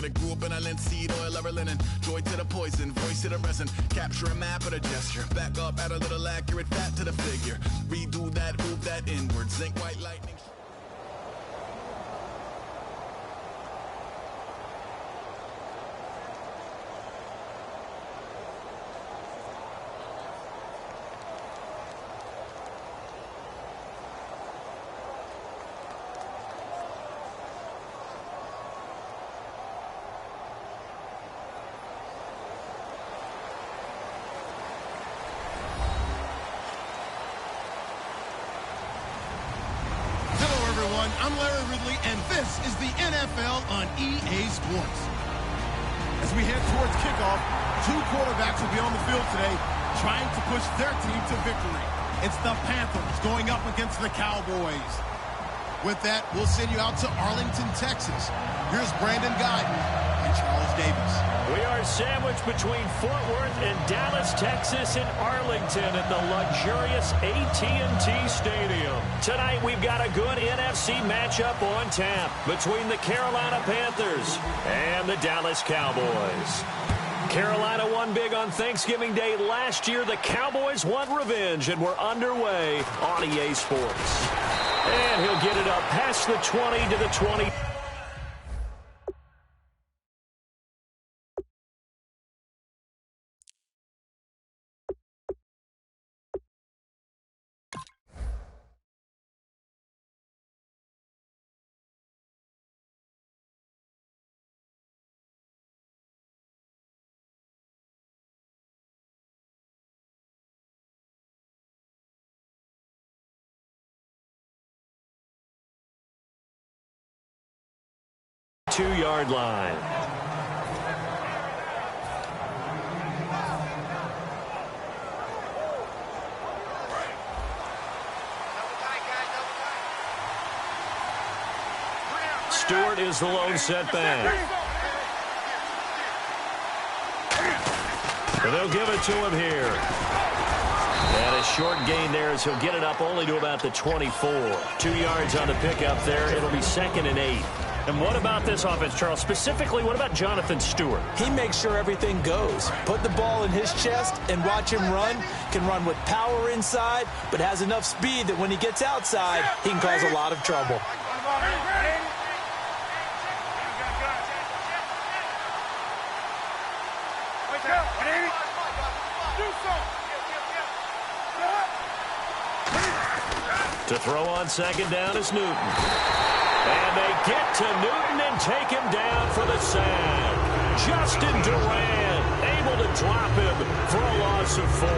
Gotta grew up in a linseed oil, ever linen. Joy to the poison, voice to the resin. Capture a map of a gesture. Back up, add a little accurate fat to the figure. Redo that, move that inward. Zinc white lightning. I'm Larry Ridley, and this is the NFL on EA Sports. As we head towards kickoff, two quarterbacks will be on the field today trying to push their team to victory. It's the Panthers going up against the Cowboys. With that, we'll send you out to Arlington, Texas. Here's Brandon Guyton and Charles Davis. We are sandwiched between Fort Worth and Dallas, Texas, and Arlington at the luxurious AT&T Stadium. Tonight, we've got a good NFC matchup on tap between the Carolina Panthers and the Dallas Cowboys. Carolina won big on Thanksgiving Day last year. The Cowboys want revenge, and we're underway on EA Sports. And he'll get it up past the 20 to the 20. Two-yard line. Stewart is the lone setback. And they'll give it to him here. And a short gain there as he'll get it up only to about the 24. 2 yards on the pickup there. It'll be 2nd and 8. And what about this offense, Charles? Specifically, what about Jonathan Stewart? He makes sure everything goes. Put the ball in his chest and watch him run. Can run with power inside, but has enough speed that when he gets outside, he can cause a lot of trouble. To throw on 2nd down is Newton. And they get to Newton and take him down for the sack. Justin Durant able to drop him for a loss of 4.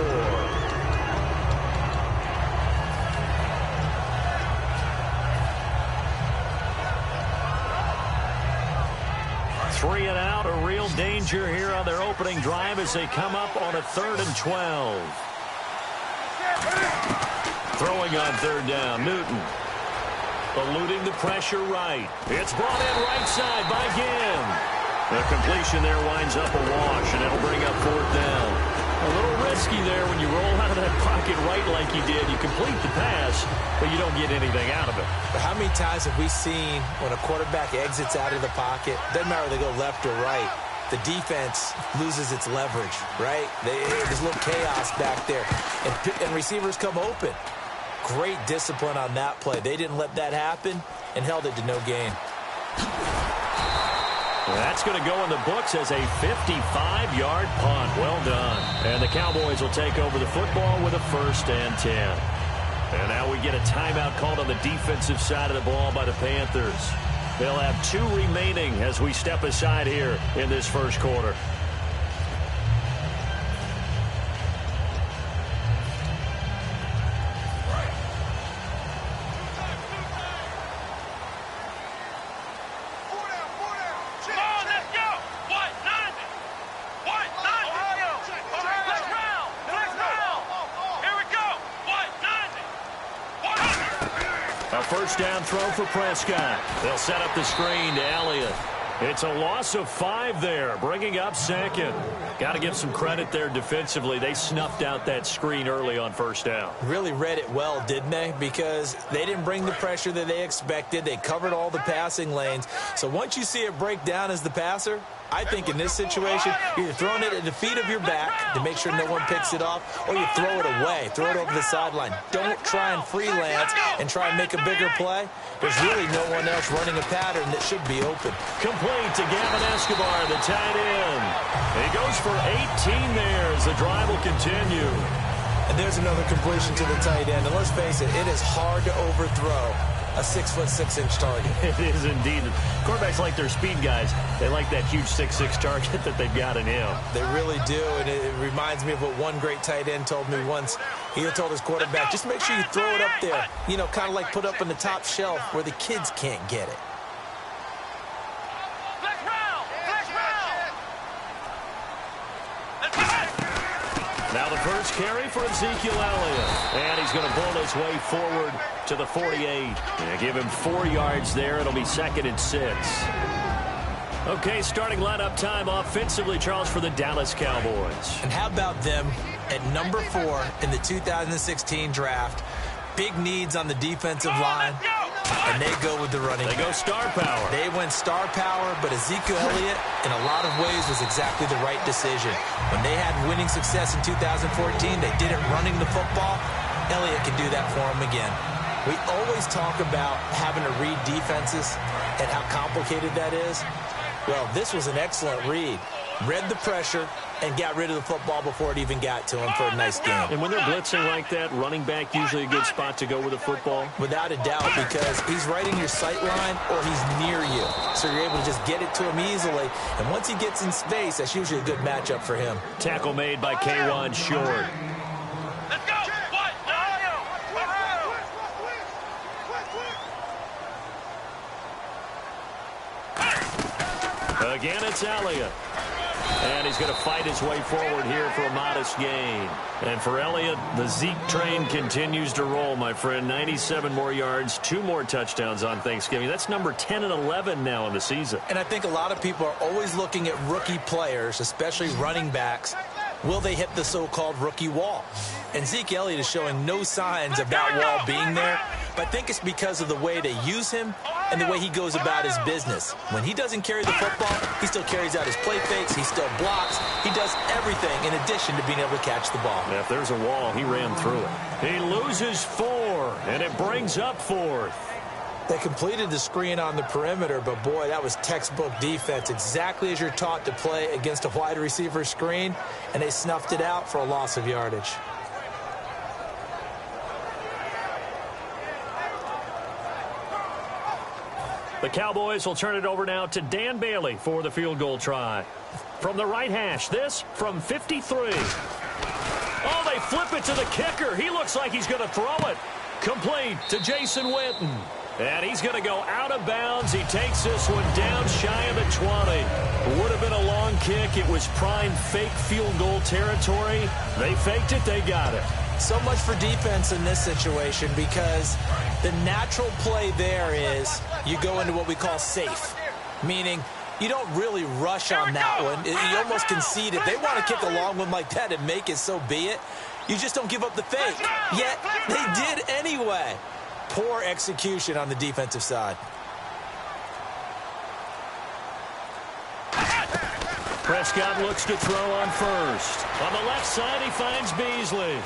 3 and out, a real danger here on their opening drive as they come up on a 3rd and 12. Throwing on 3rd down, Newton. Eluding the pressure right. It's brought in right side by Ginn. The completion there winds up a wash, and it'll bring up 4th down. A little risky there when you roll out of that pocket right like you did. You complete the pass, but you don't get anything out of it. But how many times have we seen when a quarterback exits out of the pocket, doesn't matter if they go left or right, the defense loses its leverage, right? There's a little chaos back there, and receivers come open. Great discipline on that play. They didn't let that happen and held it to no gain. That's going to go in the books as a 55-yard punt. Well done. And the Cowboys will take over the football with a 1st and 10. And now we get a timeout called on the defensive side of the ball by the Panthers. They'll have 2 remaining as we step aside here in this first quarter. A 1st down throw for Prescott. They'll set up the screen to Elliott. It's a loss of 5 there, bringing up second. Got to give some credit there defensively. They snuffed out that screen early on first down. Really read it well, didn't they? Because they didn't bring the pressure that they expected. They covered all the passing lanes. So once you see it break down as the passer, I think in this situation, you're throwing it at the feet of your back to make sure no one picks it off, or you throw it away, throw it over the sideline. Don't try and freelance and try and make a bigger play. There's really no one else running a pattern that should be open. Complete to Gavin Escobar, the tight end. He goes for 18 there as the drive will continue. And there's another completion to the tight end. And let's face it, it is hard to overthrow a 6'6" target. It is indeed. Quarterbacks like their speed guys. They like that huge 6'6" target that they've got in him. They really do, and it reminds me of what one great tight end told me once. He told his quarterback, just make sure you throw it up there, you know, kind of like put up on the top shelf where the kids can't get it. Now the first carry for Ezekiel Elliott. And he's going to pull his way forward to the 48. And give him 4 yards there. It'll be 2nd and 6. Okay, starting lineup time offensively, Charles, for the Dallas Cowboys. And how about them at number 4 in the 2016 draft? Big needs on the defensive line. And they go with the running back. They go star power. They went star power, but Ezekiel Elliott, in a lot of ways, was exactly the right decision. When they had winning success in 2014, they did it running the football. Elliott can do that for them again. We always talk about having to read defenses and how complicated that is. Well, this was an excellent read. Read the pressure and got rid of the football before it even got to him for a nice game. And when they're blitzing like that, running back usually a good spot to go with the football? Without a doubt, because he's right in your sight line or he's near you. So you're able to just get it to him easily. And once he gets in space, that's usually a good matchup for him. Tackle made by K1 Short. Let's go! Again, it's Elliott. And he's going to fight his way forward here for a modest gain. And for Elliott, the Zeke train continues to roll, my friend. 97 more yards, 2 more touchdowns on Thanksgiving. That's number 10 and 11 now in the season. And I think a lot of people are always looking at rookie players, especially running backs. Will they hit the so-called rookie wall? And Zeke Elliott is showing no signs of that wall being there. But I think it's because of the way they use him and the way he goes about his business. When he doesn't carry the football, he still carries out his play fakes. He still blocks. He does everything in addition to being able to catch the ball. Yeah, if there's a wall, he ran through it. He loses 4, and it brings up 4th. They completed the screen on the perimeter, but boy, that was textbook defense. Exactly as you're taught to play against a wide receiver screen, and they snuffed it out for a loss of yardage. The Cowboys will turn it over now to Dan Bailey for the field goal try. From the right hash, this from 53. Oh, they flip it to the kicker. He looks like he's going to throw it. Complete to Jason Witten. And he's going to go out of bounds. He takes this one down shy of the 20. Would have been a long kick. It was prime fake field goal territory. They faked it. They got it. So much for defense in this situation because the natural play there is you go into what we call safe, meaning you don't really rush on that one. You almost concede. If they want to kick a long one like that and make it, so be it. You just don't give up the fake. Yet they did anyway. Poor execution on the defensive side. Prescott looks to throw on first. On the left side, he finds Beasley.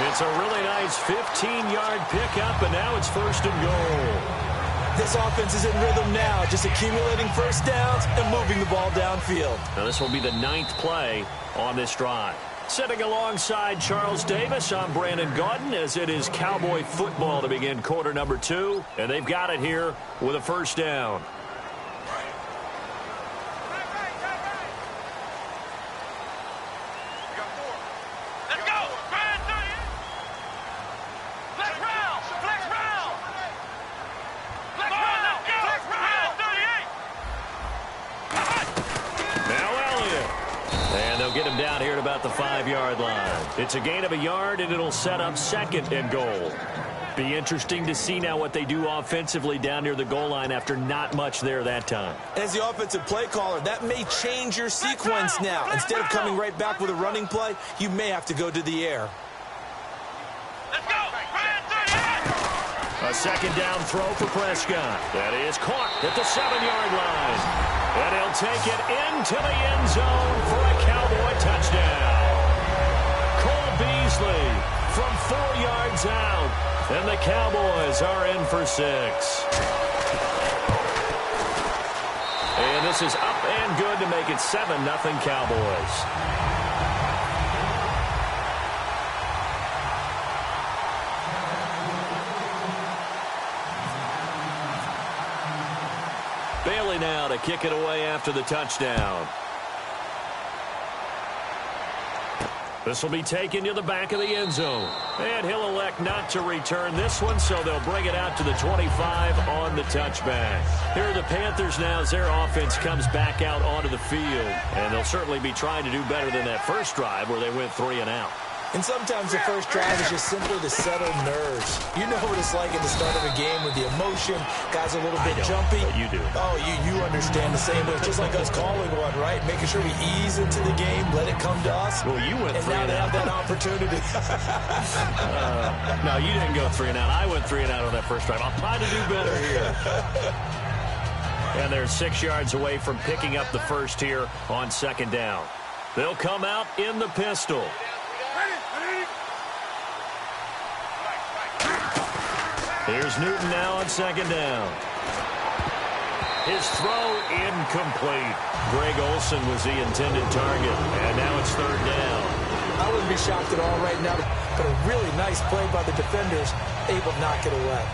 It's a really nice 15-yard pickup, and now it's 1st and goal. This offense is in rhythm now, just accumulating first downs and moving the ball downfield. Now this will be the 9th play on this drive. Sitting alongside Charles Davis, I'm Brandon Gaudin, as it is Cowboy football to begin quarter number 2, and they've got it here with a 1st down. Get him down here at about the 5-yard line. It's a gain of a yard, and it'll set up 2nd and goal. Be interesting to see now what they do offensively down near the goal line after not much there that time. As the offensive play caller, that may change your sequence now. Instead of coming right back with a running play, you may have to go to the air. Let's go. A second down throw for Prescott. That is caught at the 7-yard line. And he'll take it into the end zone for a Cowboy touchdown. Cole Beasley from 4 yards out. And the Cowboys are in for 6. And this is up and good to make it 7-0 Cowboys. Bailey now to kick it away after the touchdown. This will be taken to the back of the end zone. And he'll elect not to return this one, so they'll bring it out to the 25 on the touchback. Here are the Panthers now as their offense comes back out onto the field. And they'll certainly be trying to do better than that first drive where they went 3 and out. And sometimes the first drive is just simply to settle nerves. You know what it's like at the start of a game with the emotion. Guys are a little bit jumpy. But you do. Oh, you understand the same way. Just like us calling one, right? Making sure we ease into the game, let it come to us. Well, you went 3 and now out. they have that opportunity. No, you didn't go 3 and out. I went 3 and out on that first drive. I'll try to do better here. And they're 6 yards away from picking up the first here on second down. They'll come out in the pistol. Here's Newton now on second down. His throw incomplete. Greg Olsen was the intended target, and now it's third down. I wouldn't be shocked at all right now, but a really nice play by the defenders, able to knock it away.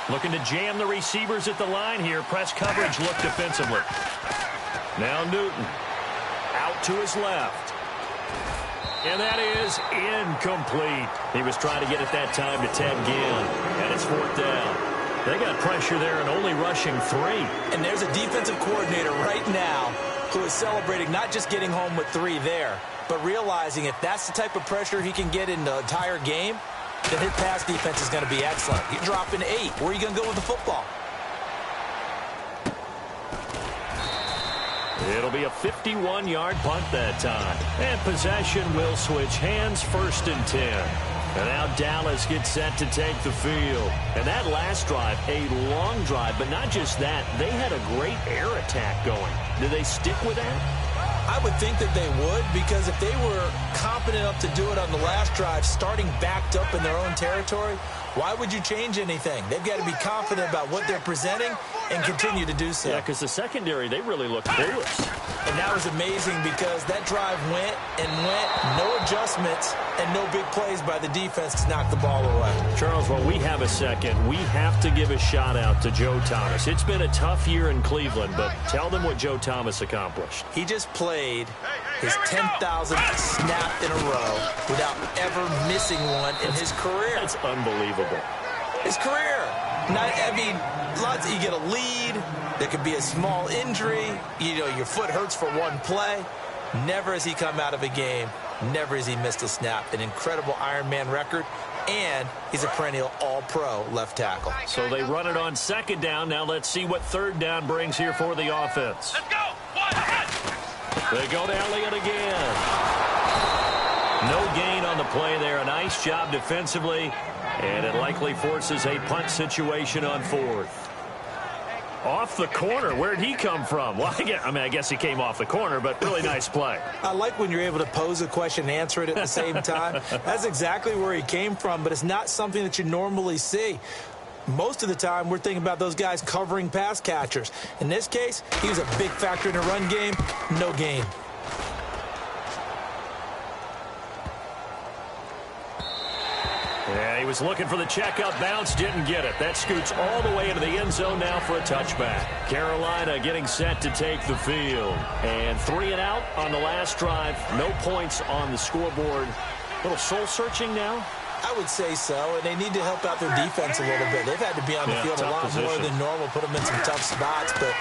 Looking to jam the receivers at the line here. Press coverage look defensively. Now Newton out to his left. And that is incomplete. He was trying to get it that time to Ted Ginn. And it's fourth down. They got pressure there and only rushing 3. And there's a defensive coordinator right now who is celebrating not just getting home with 3 there, but realizing if that's the type of pressure he can get in the entire game, then his pass defense is going to be excellent. You're dropping 8. Where are you going to go with the football? It'll be a 51-yard punt that time. And possession will switch hands, 1st and 10. And now Dallas gets set to take the field. And that last drive, a long drive, but not just that. They had a great air attack going. Do they stick with that? I would think that they would, because if they were competent enough to do it on the last drive, starting backed up in their own territory, why would you change anything? They've got to be confident about what they're presenting and continue to do so. Yeah, because the secondary, they really looked clueless. And that was amazing because that drive went and went, no adjustments and no big plays by the defense to knock the ball away. Charles, while we have a second, we have to give a shout out to Joe Thomas. It's been a tough year in Cleveland, but tell them what Joe Thomas accomplished. He just played his 10,000th snap in a row without ever missing one in his career. That's unbelievable. His career. You get a lead. There could be a small injury. Your foot hurts for one play. Never has he come out of a game. Never has he missed a snap. An incredible Ironman record. And he's a perennial all-pro left tackle. So they run it on second down. Now let's see what third down brings here for the offense. Let's go. They go to Elliott again. No gain on the play there. A nice job defensively. And it likely forces a punt situation on 4th. Off the corner. Where did he come from? Well, I guess he came off the corner, but really nice play. I like when you're able to pose a question and answer it at the same time. That's exactly where he came from, but it's not something that you normally see. Most of the time, we're thinking about those guys covering pass catchers. In this case, he was a big factor in the run game. No gain. Yeah, he was looking for the checkup bounce, didn't get it. That scoots all the way into the end zone now for a touchback. Carolina getting set to take the field. And 3 and out on the last drive. No points on the scoreboard. A little soul-searching now. I would say so, and they need to help out their defense a little bit. They've had to be on the field a lot more than normal, put them in some tough spots. But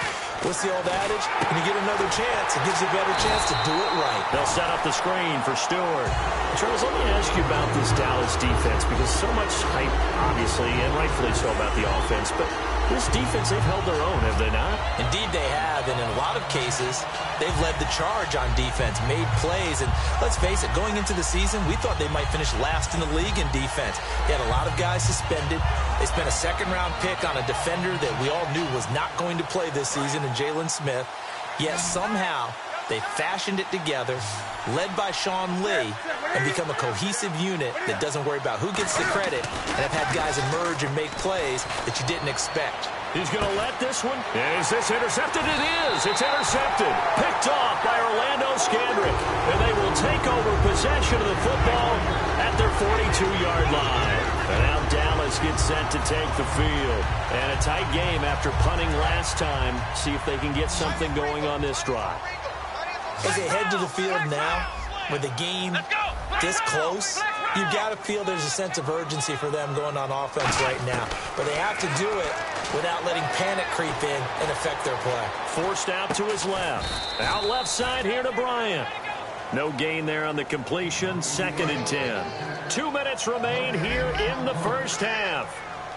what's the old adage? When you get another chance, it gives you a better chance to do it right. They'll set up the screen for Stewart. Charles, let me ask you about this Dallas defense, because so much hype, obviously, and rightfully so about the offense. But this defense, they've held their own, have they not? Indeed they have, and in a lot of cases, they've led the charge on defense, made plays, and let's face it, going into the season, we thought they might finish last in the league in defense. They had a lot of guys suspended. They spent a second-round pick on a defender that we all knew was not going to play this season in Jalen Smith, yet somehow they fashioned it together, led by Sean Lee, and become a cohesive unit that doesn't worry about who gets the credit, and have had guys emerge and make plays that you didn't expect. He's going to let this one. Is this intercepted? It is. It's intercepted. Picked off by Orlando Scandrick. And they will take over possession of the football at their 42-yard line. And now Dallas gets set to take the field. And a tight game after punting last time. See if they can get something going on this drive. As they head to the field now, with the game this close, you've got to feel there's a sense of urgency for them going on offense right now. But they have to do it without letting panic creep in and affect their play. Forced out to his left. Out left side here to Bryant. No gain there on the completion. 2nd and 10. 2 minutes remain here in the first half.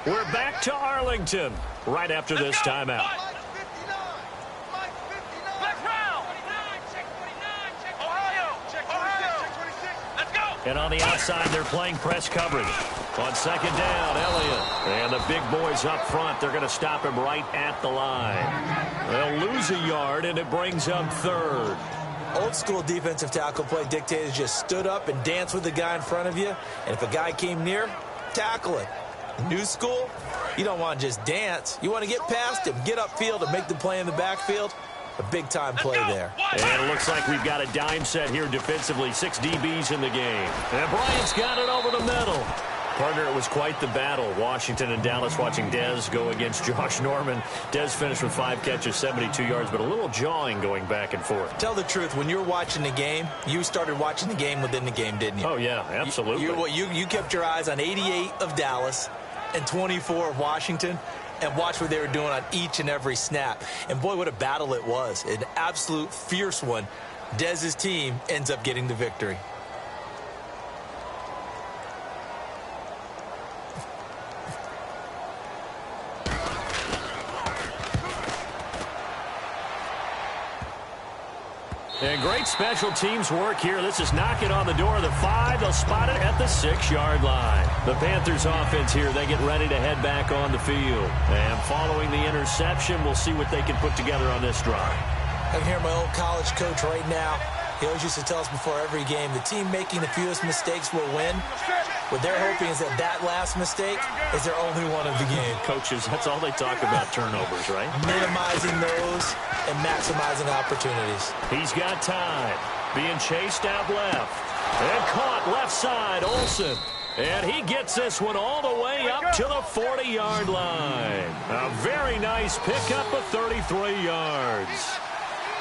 We're back to Arlington right after this timeout. And on the outside, they're playing press coverage. On 2nd down, Elliott. And the big boys up front, they're going to stop him right at the line. They'll lose a yard, and it brings up 3rd. Old school defensive tackle play dictated just stood up and danced with the guy in front of you. And if a guy came near, tackle it. New school, you don't want to just dance. You want to get past him, get upfield, and make the play in the backfield. A big-time play there. And it looks like we've got a dime set here defensively. 6 DBs in the game. And Bryant's got it over the middle. Partner, it was quite the battle. Washington and Dallas watching Dez go against Josh Norman. Dez finished with 5 catches, 72 yards, but a little jawing going back and forth. Tell the truth, when you're watching the game, you started watching the game within the game, didn't you? Oh, yeah, absolutely. You kept your eyes on 88 of Dallas and 24 of Washington, and watch what they were doing on each and every snap. And boy, what a battle it was. An absolute fierce one. Dez's team ends up getting the victory. And great special teams work here. This is knocking on the door of the 5. They'll spot it at the 6-yard line. The Panthers offense here, they get ready to head back on the field. And following the interception, we'll see what they can put together on this drive. I can hear my old college coach right now. He always used to tell us before every game, the team making the fewest mistakes will win. What they're hoping is that that last mistake is their only one of the game. Coaches, that's all they talk about, turnovers, right? Minimizing those and maximizing opportunities. He's got time. Being chased out left. And caught left side, Olsen. And he gets this one all the way up to the 40-yard line. A very nice pickup of 33 yards.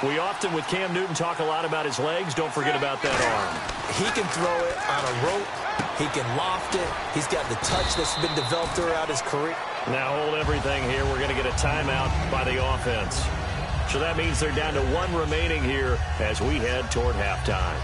We often, with Cam Newton, talk a lot about his legs. Don't forget about that arm. He can throw it on a rope. He can loft it. He's got the touch that's been developed throughout his career. Now hold everything here. We're going to get a timeout by the offense. So that means they're down to 1 remaining here as we head toward halftime.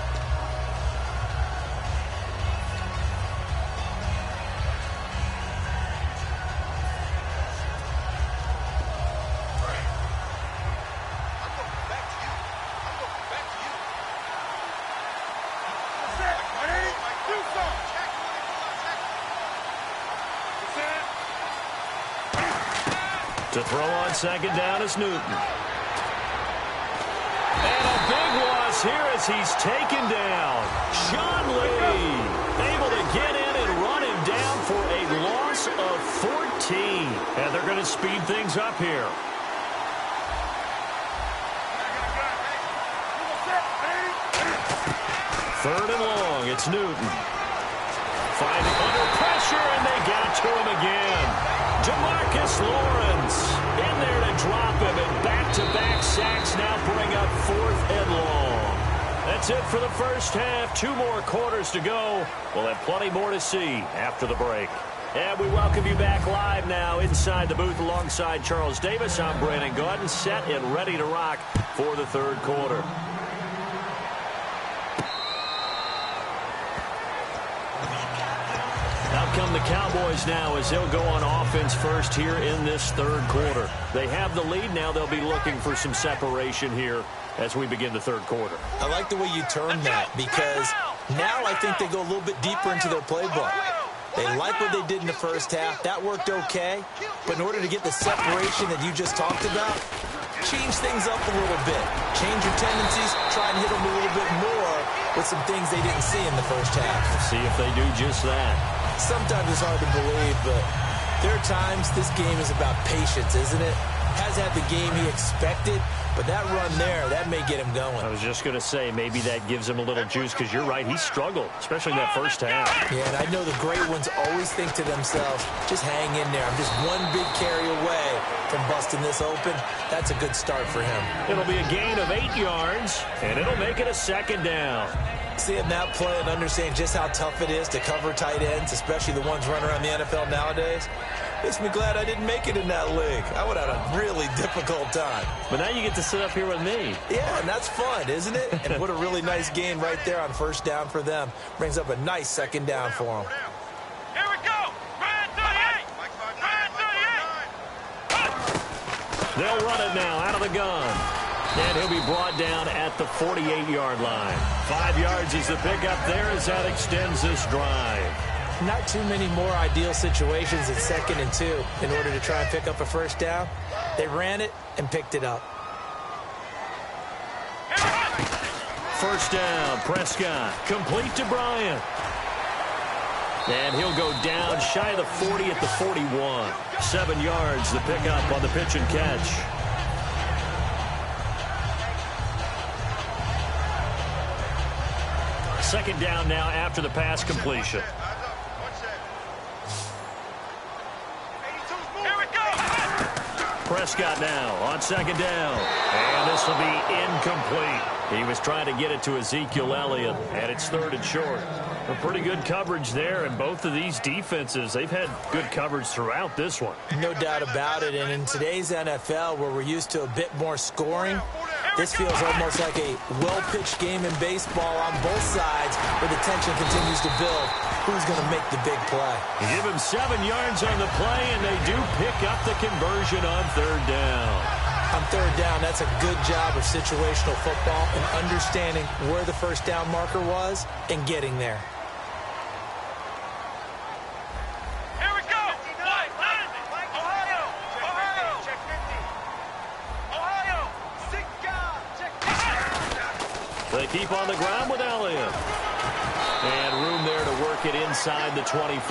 To throw on 2nd down is Newton. And a big loss here as he's taken down. Sean Lee able to get in and run him down for a loss of 14. And they're going to speed things up here. Third and long, it's Newton. Finding under pressure, and they got to him again. DeMarcus Lawrence in there to drop him, and back-to-back sacks now bring up 4th and long. That That's it for the first half. 2 more quarters to go. We'll have plenty more to see after the break. And we welcome you back live now inside the booth alongside Charles Davis. I'm Brandon Gaudin, set and ready to rock for the third quarter. Out come the Cowboys now as they'll go on offense first here in this third quarter. They have the lead now. They'll be looking for some separation here as we begin the third quarter. I like the way you term that because now I think they go a little bit deeper into their playbook. They like what they did in the first half. That worked okay. But in order to get the separation that you just talked about, change things up a little bit. Change your tendencies. Try and hit them a little bit more with some things they didn't see in the first half. See if they do just that. Sometimes it's hard to believe, but there are times this game is about patience, isn't it? Has had the game he expected, but that run there, that may get him going. I was just going to say, maybe that gives him a little juice because you're right, he struggled, especially in that first half. Yeah, and I know the great ones always think to themselves, just hang in there. I'm just one big carry away from busting this open. That's a good start for him. It'll be a gain of 8 yards, and it'll make it a second down. Seeing that play and understanding just how tough it is to cover tight ends, especially the ones running around the NFL nowadays, makes me glad I didn't make it in that league. I would have had a really difficult time. But now you get to sit up here with me. Yeah, and that's fun, isn't it? And what a really nice gain right there on first down for them. Brings up a nice second down for them. Here we go. Ryan 38. Ryan 38. They'll run it now out of the gun. And he'll be brought down at the 48-yard line. 5 yards is the pickup there as that extends this drive. Not too many more ideal situations at 2nd and 2 in order to try and pick up a first down. They ran it and picked it up. First down, Prescott. Complete to Bryant. And he'll go down shy of the 40 at the 41. 7 yards, the pickup on the pitch and catch. Second down now after the pass completion. Prescott now on second down. And this will be incomplete. He was trying to get it to Ezekiel Elliott, and it's 3rd and short. A pretty good coverage there, and both of these defenses, they've had good coverage throughout this one. No doubt about it, and in today's NFL, where we're used to a bit more scoring, this feels almost like a well-pitched game in baseball on both sides where the tension continues to build. Who's going to make the big play? Give him 7 yards on the play, and they do pick up the conversion on 3rd down. On 3rd down, that's a good job of situational football and understanding where the first down marker was and getting there. Here we go. Ohio. Check 50. Ohio. They keep on the ground with Elliott. And room there to work it inside the 25.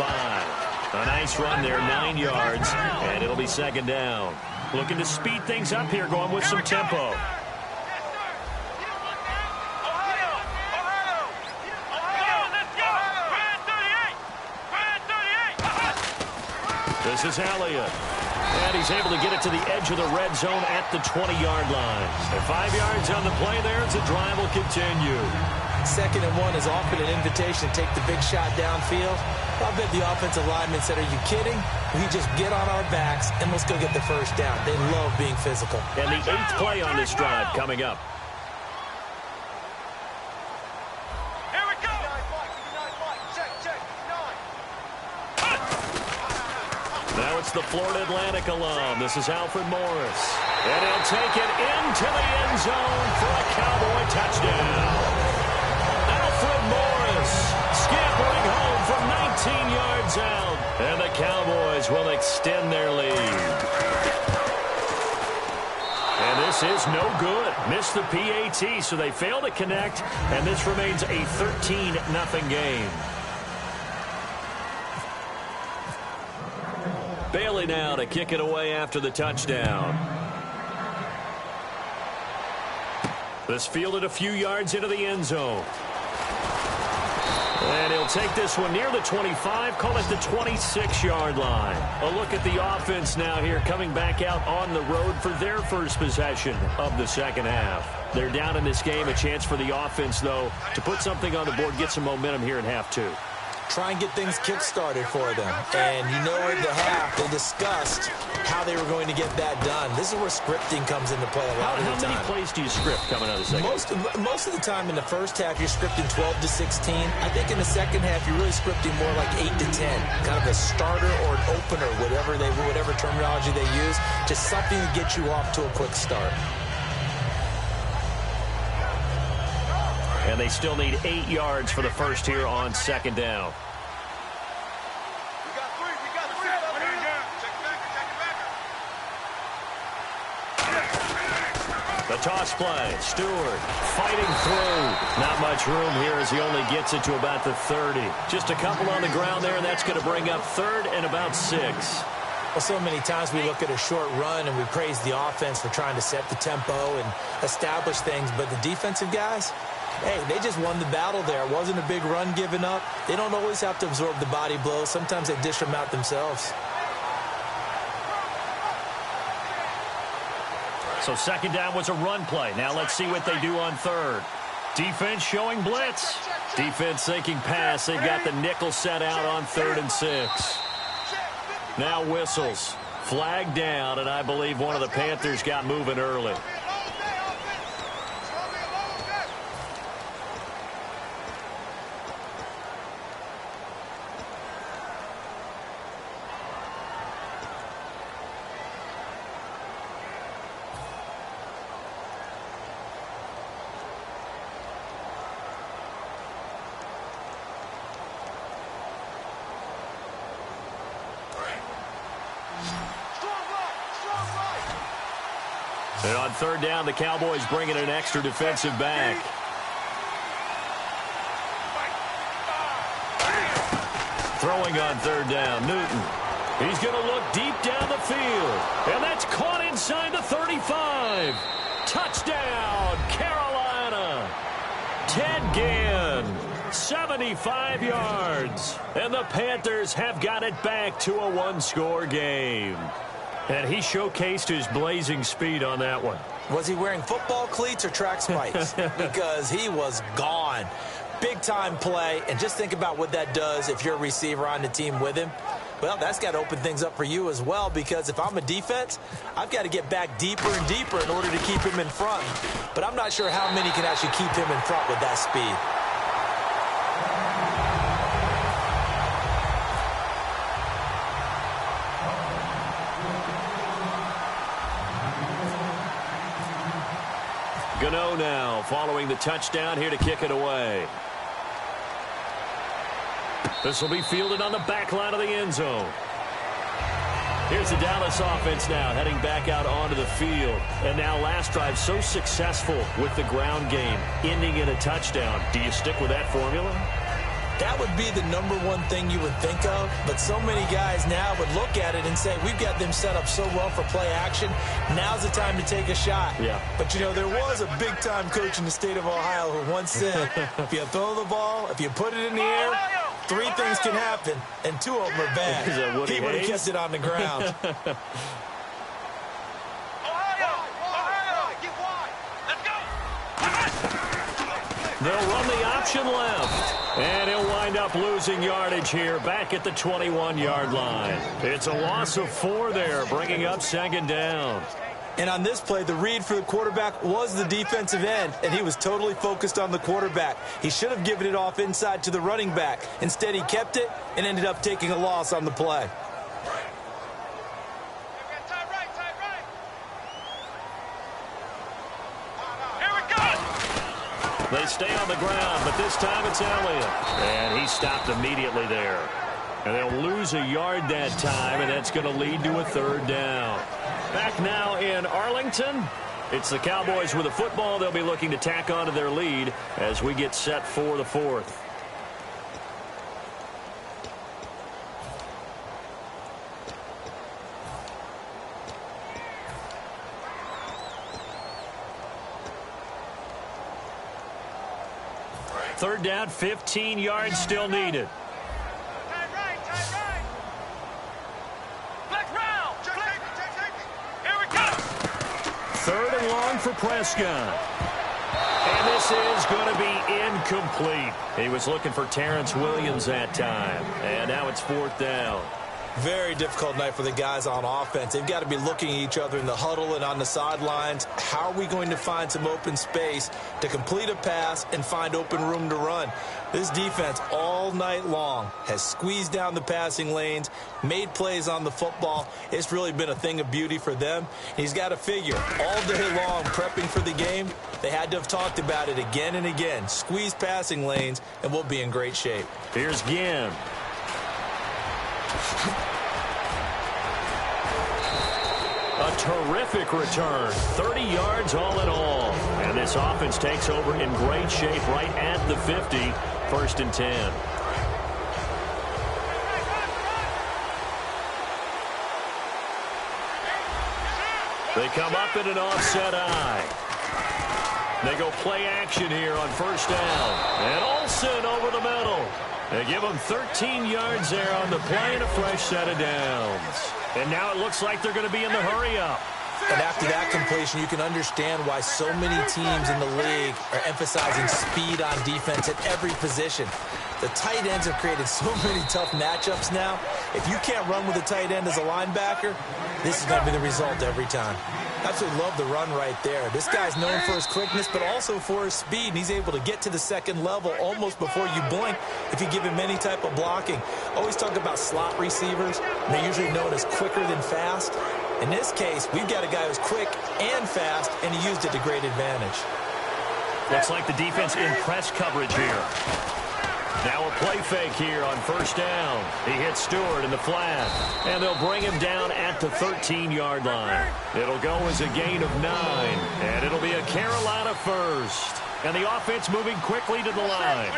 A nice run there, 9 yards, and it'll be second down. Looking to speed things up here, going with some tempo. This is Elliott. And he's able to get it to the edge of the red zone at the 20-yard line. And 5 yards on the play there as the drive will continue. 2nd and 1 is often an invitation to take the big shot downfield. I bet the offensive lineman said, are you kidding? We just get on our backs and let's go get the first down. They love being physical. And the 8th play on this drive coming up. Here we go. Now it's the Florida Atlantic alum. This is Alfred Morris. And he'll take it into the end zone for a Cowboy touchdown. Alfred Morris scampering home from 19 yards out. And the Cowboys will extend their lead. And this is no good. Missed the PAT, so they fail to connect. And this remains a 13-0 game. Bailey now to kick it away after the touchdown. This fielded a few yards into the end zone. And he'll take this one near the 25, call it the 26-yard line. A look at the offense now here, coming back out on the road for their first possession of the second half. They're down in this game. A chance for the offense, though, to put something on the board, get some momentum here in half two. Try and get things kick-started for them. And you know in the half, they discussed how they were going to get that done. This is where scripting comes into play a lot of the time. How many plays do you script coming out of the second? Most of the time in the first half, you're scripting 12 to 16. I think in the second half, you're really scripting more like 8 to 10. Kind of a starter or an opener, whatever terminology they use. Just something to get you off to a quick start. And they still need 8 yards for the first here on second down. The toss play. Stewart fighting through. Not much room here as he only gets it to about the 30. Just a couple on the ground there, and that's going to bring up third and about 6. Well, so many times we look at a short run and we praise the offense for trying to set the tempo and establish things, but the defensive guys, hey, they just won the battle there. It wasn't a big run given up. They don't always have to absorb the body blows. Sometimes they dish them out themselves. So second down was a run play. Now let's see what they do on third. Defense showing blitz. Defense thinking pass. They've got the nickel set out on 3rd and 6. Now whistles. Flag down, and I believe one of the Panthers got moving early. And on third down, the Cowboys bring in an extra defensive back. Throwing on third down, Newton. He's going to look deep down the field. And that's caught inside the 35. Touchdown, Carolina. Ted Ginn, 75 yards. And the Panthers have got it back to a one-score game. And he showcased his blazing speed on that one. Was he wearing football cleats or track spikes? Because he was gone. Big-time play, and just think about what that does if you're a receiver on the team with him. Well, that's got to open things up for you as well, because if I'm a defense, I've got to get back deeper and deeper in order to keep him in front. But I'm not sure how many can actually keep him in front with that speed. Gano now following the touchdown here to kick it away. This will be fielded on the back line of the end zone. Here's the Dallas offense now heading back out onto the field. And now last drive so successful with the ground game, ending in a touchdown. Do you stick with that formula? That would be the #1 thing you would think of, but so many guys now would look at it and say, we've got them set up so well for play action, now's the time to take a shot. Yeah. But, you know, there was a big-time coach in the state of Ohio who once said, if you throw the ball, if you put it in the air, 3 things can happen, and 2 of them are bad. He would have kept it on the ground. They'll run the option left. And he'll wind up losing yardage here back at the 21-yard line. It's a loss of 4 there, bringing up second down. And on this play, the read for the quarterback was the defensive end, and he was totally focused on the quarterback. He should have given it off inside to the running back. Instead, he kept it and ended up taking a loss on the play. They stay on the ground, but this time it's Elliott. And he stopped immediately there. And they'll lose a yard that time, and that's going to lead to a 3rd down. Back now in Arlington. It's the Cowboys with the football. They'll be looking to tack on to their lead as we get set for the 4th. Third down, 15 yards still needed. Tight right. Black round. Here we go. Third and long for Prescott. And this is going to be incomplete. He was looking for Terrence Williams that time. And now it's fourth down. Very difficult night for the guys on offense. They've got to be looking at each other in the huddle and on the sidelines. How are we going to find some open space to complete a pass and find open room to run? This defense all night long has squeezed down the passing lanes, made plays on the football. It's really been a thing of beauty for them. He's got to figure all day long prepping for the game. They had to have talked about it again and again. Squeeze passing lanes and we'll be in great shape. Here's Ginn. A terrific return, 30 yards all in all. And this offense takes over in great shape right at the 50, 1st and 10. They come up in an offset eye. They go play action here on 1st down. And Olsen over the middle. They give him 13 yards there on the play and a fresh set of downs. And now it looks like they're going to be in the hurry-up. And after that completion, you can understand why so many teams in the league are emphasizing speed on defense at every position. The tight ends have created so many tough matchups now. If you can't run with a tight end as a linebacker, this is going to be the result every time. Absolutely love the run right there. This guy's known for his quickness, but also for his speed, and he's able to get to the second level almost before you blink if you give him any type of blocking. Always talk about slot receivers. They're usually known as quicker than fast. In this case, we've got a guy who's quick and fast, and he used it to great advantage. Looks like the defense in press coverage here. Now a play fake here on 1st down. He hits Stewart in the flat, and they'll bring him down at the 13-yard line. It'll go as a gain of 9, and it'll be a Carolina 1st. And the offense moving quickly to the line.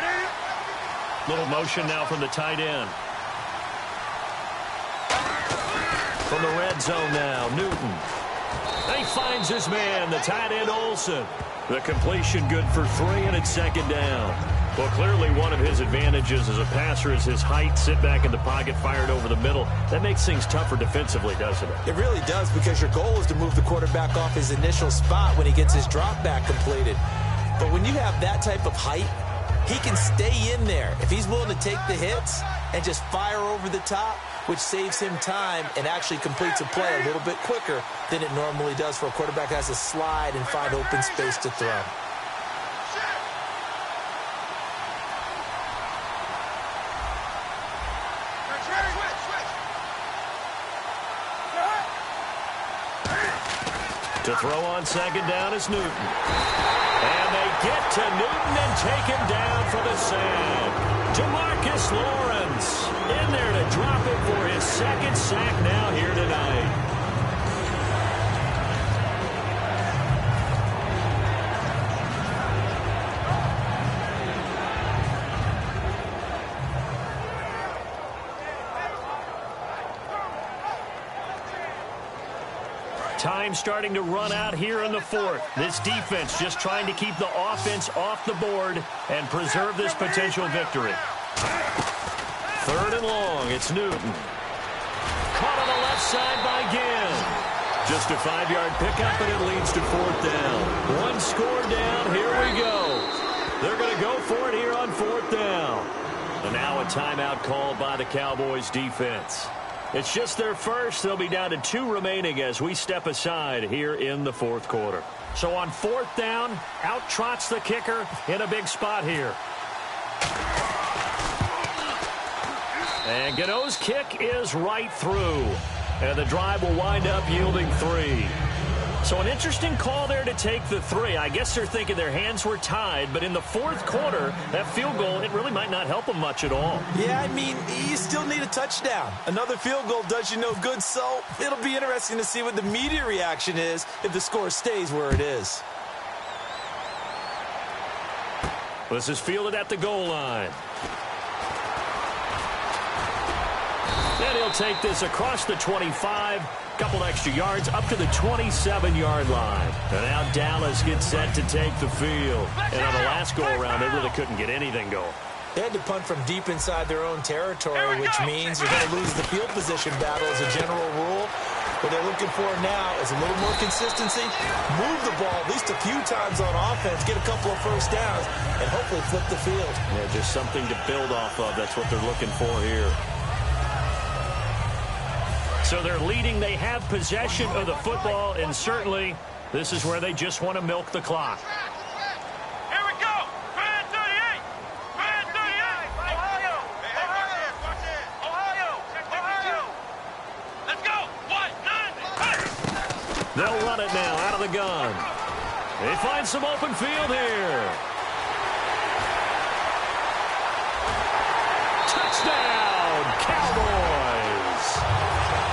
Little motion now from the tight end. From the red zone now, Newton. He finds his man, the tight end Olsen. The completion good for 3, and it's 2nd down. Well, clearly one of his advantages as a passer is his height. Sit back in the pocket, fired over the middle. That makes things tougher defensively, doesn't it? It really does, because your goal is to move the quarterback off his initial spot when he gets his drop back completed. But when you have that type of height, he can stay in there. If he's willing to take the hits and just fire over the top, which saves him time and actually completes a play a little bit quicker than it normally does for a quarterback who has to slide and find open space to throw. To throw on 2nd down is Newton. And they get to Newton and take him down for the sack. DeMarcus Lawrence in there to drop it for his 2nd sack now here tonight. Time starting to run out here in the 4th. This defense just trying to keep the offense off the board and preserve this potential victory. 3rd and long, it's Newton. Caught on the left side by Ginn. Just a 5-yard pickup, and it leads to 4th down. 1 score down, here we go. They're going to go for it here on 4th down. And now a timeout called by the Cowboys defense. It's just their first. They'll be down to 2 remaining as we step aside here in the 4th quarter. So on 4th down, out trots the kicker in a big spot here. And Gano's kick is right through. And the drive will wind up yielding 3. So an interesting call there to take the 3. I guess they're thinking their hands were tied, but in the 4th quarter, that field goal, it really might not help them much at all. Yeah, I mean, you still need a touchdown. Another field goal does you no good, so it'll be interesting to see what the media reaction is if the score stays where it is. This is fielded at the goal line. And he'll take this across the 25, couple extra yards up to the 27-yard line. And now Dallas gets set to take the field. And on the last go-around, they really couldn't get anything going. They had to punt from deep inside their own territory, which means you're going to lose the field position battle as a general rule. What they're looking for now is a little more consistency, move the ball at least a few times on offense, get a couple of first downs, and hopefully flip the field. Yeah, just something to build off of. That's what they're looking for here. So they're leading. They have possession of the football, and certainly this is where they just want to milk the clock. Here we go. Fan 38. Fan 38. Ohio. Ohio. Let's go. 1-9. They'll run it now out of the gun. They find some open field here. Touchdown, Cowboys.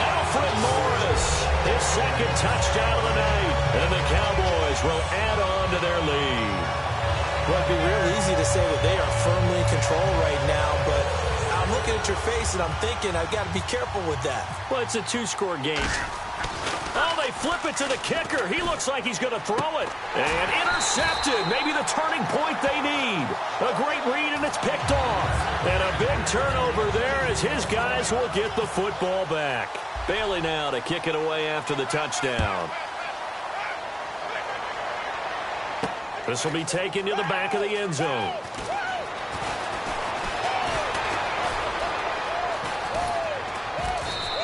Alfred Morris, his second touchdown of the night. And the Cowboys will add on to their lead. Well, it'd be real easy to say that they are firmly in control right now, but I'm looking at your face and I'm thinking I've got to be careful with that. Well, it's a two-score game. Oh, they flip it to the kicker. He looks like he's going to throw it. And intercepted. Maybe the turning point they need. A great read, and it's picked off. And a big turnover there as his guys will get the football back. Bailey now to kick it away after the touchdown. This will be taken to the back of the end zone.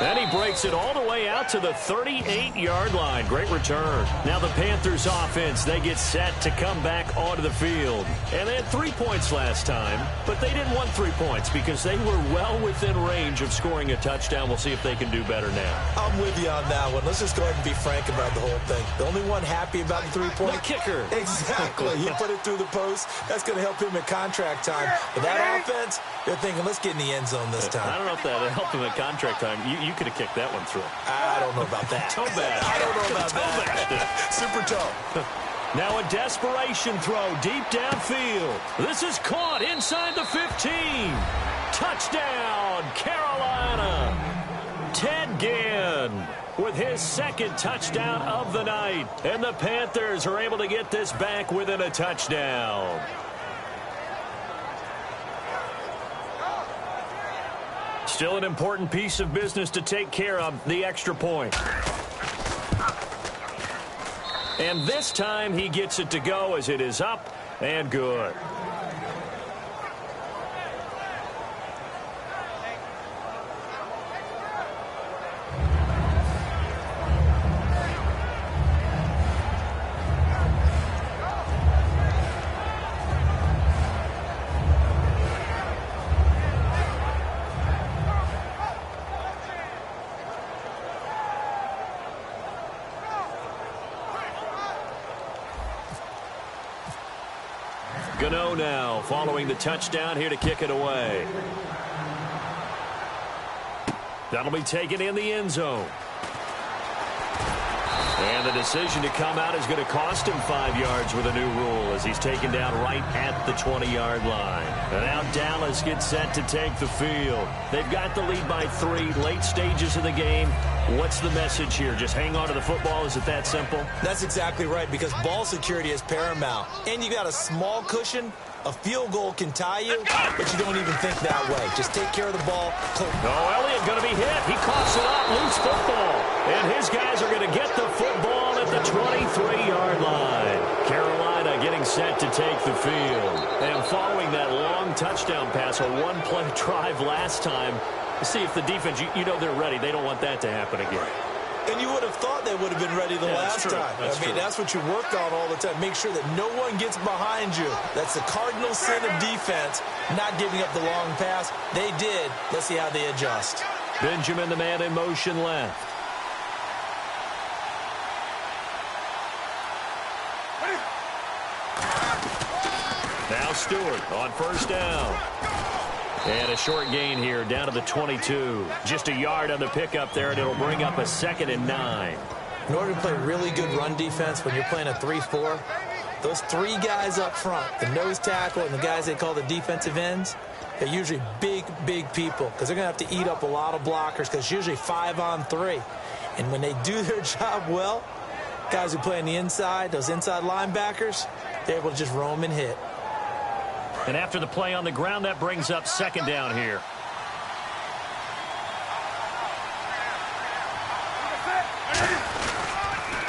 And he breaks it all the way out to the 38-yard line. Great return. Now the Panthers offense, they get set to come back onto the field. And they had 3 points last time, but they didn't want 3 points because they were well within range of scoring a touchdown. We'll see if they can do better now. I'm with you on that one. Let's just go ahead and be frank about the whole thing. The only one happy about the 3-point? The kicker. Exactly. He put it through the post. That's going to help him at contract time. But that offense, they're thinking, let's get in the end zone this time. I don't know if that helped him at contract time. You could have kicked that one through. I don't know about that. Toe bash. I don't know about that. Super toe. Now a desperation throw deep downfield. This is caught inside the 15. Touchdown, Carolina. Ted Ginn with his second touchdown of the night. And the Panthers are able to get this back within a touchdown. Still an important piece of business to take care of, the extra point. And this time he gets it to go as it is up and good. Gano now following the touchdown here to kick it away. That'll be taken in the end zone. And the decision to come out is going to cost him 5 yards with a new rule as he's taken down right at the 20-yard line. And now Dallas gets set to take the field. They've got the lead by 3, late stages of the game. What's the message here? Just hang on to the football? Is it that simple? That's exactly right, because ball security is paramount. And you got a small cushion. A field goal can tie you, but you don't even think that way. Just take care of the ball. Oh, Elliott going to be hit. He coughs it up. Loose football. And his guys are going to get the football at the 23-yard line. Carolina getting set to take the field. And following that long touchdown pass, a one-play drive last time, see if the defense, you know they're ready. They don't want that to happen again. And you would have thought they would have been ready the last time. That's what you work on all the time. Make sure that no one gets behind you. That's the cardinal sin of defense, not giving up the long pass. They did. Let's see how they adjust. Benjamin, the man in motion left. Now Stewart on first down. And a short gain here down to the 22. Just a yard on the pickup there, and it'll bring up a 2nd and 9. In order to play really good run defense when you're playing a 3-4, those 3 guys up front, the nose tackle and the guys they call the defensive ends, They're usually big, big people because they're going to have to eat up a lot of blockers because it's usually 5-on-3. And when they do their job well, guys who play on the inside, those inside linebackers, they're able to just roam and hit. And after the play on the ground, that brings up second down here.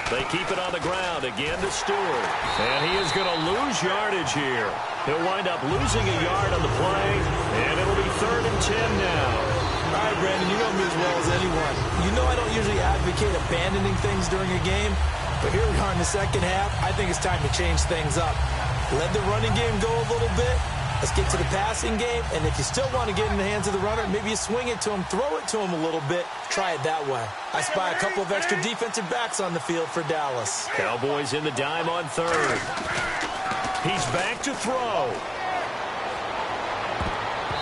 They keep it on the ground again to Stewart. And he is going to lose yardage here. He'll wind up losing a yard on the play, and it'll be 3rd and 10 now. All right, Brandon, you know me as well as anyone. You know I don't usually advocate abandoning things during a game, but here we are in the second half. I think it's time to change things up. Let the running game go a little bit. Let's get to the passing game, and if you still want to get in the hands of the runner, maybe you swing it to him, throw it to him a little bit, try it that way. I spy a couple of extra defensive backs on the field for Dallas. Cowboys in the dime on 3rd. He's back to throw.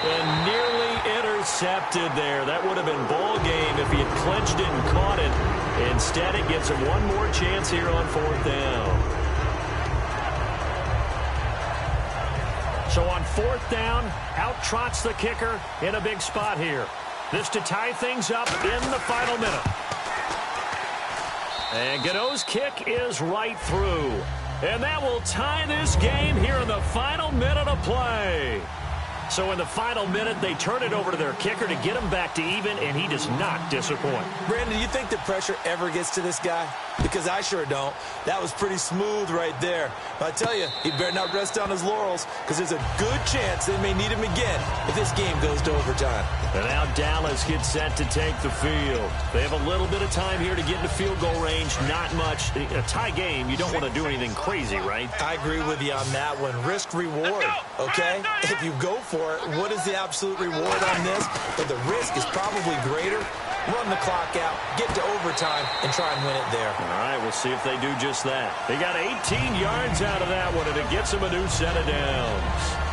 And nearly intercepted there. That would have been ball game if he had clenched it and caught it. Instead, it gives him one more chance here on 4th down. So on 4th down, out trots the kicker in a big spot here. This to tie things up in the final minute. And Godot's kick is right through. And that will tie this game here in the final minute of play. So in the final minute, they turn it over to their kicker to get him back to even, and he does not disappoint. Brandon, do you think the pressure ever gets to this guy? Because I sure don't. That was pretty smooth right there. But I tell you, he better not rest on his laurels because there's a good chance they may need him again if this game goes to overtime. And now Dallas gets set to take the field. They have a little bit of time here to get into field goal range. Not much. In a tie game, you don't want to do anything crazy, right? I agree with you on that one. Risk-reward, okay? If you go for it, what is the absolute reward on this? But the risk is probably greater. Run the clock out, get to overtime, and try and win it there. All right, we'll see if they do just that. They got 18 yards out of that one, and it gets them a new set of downs.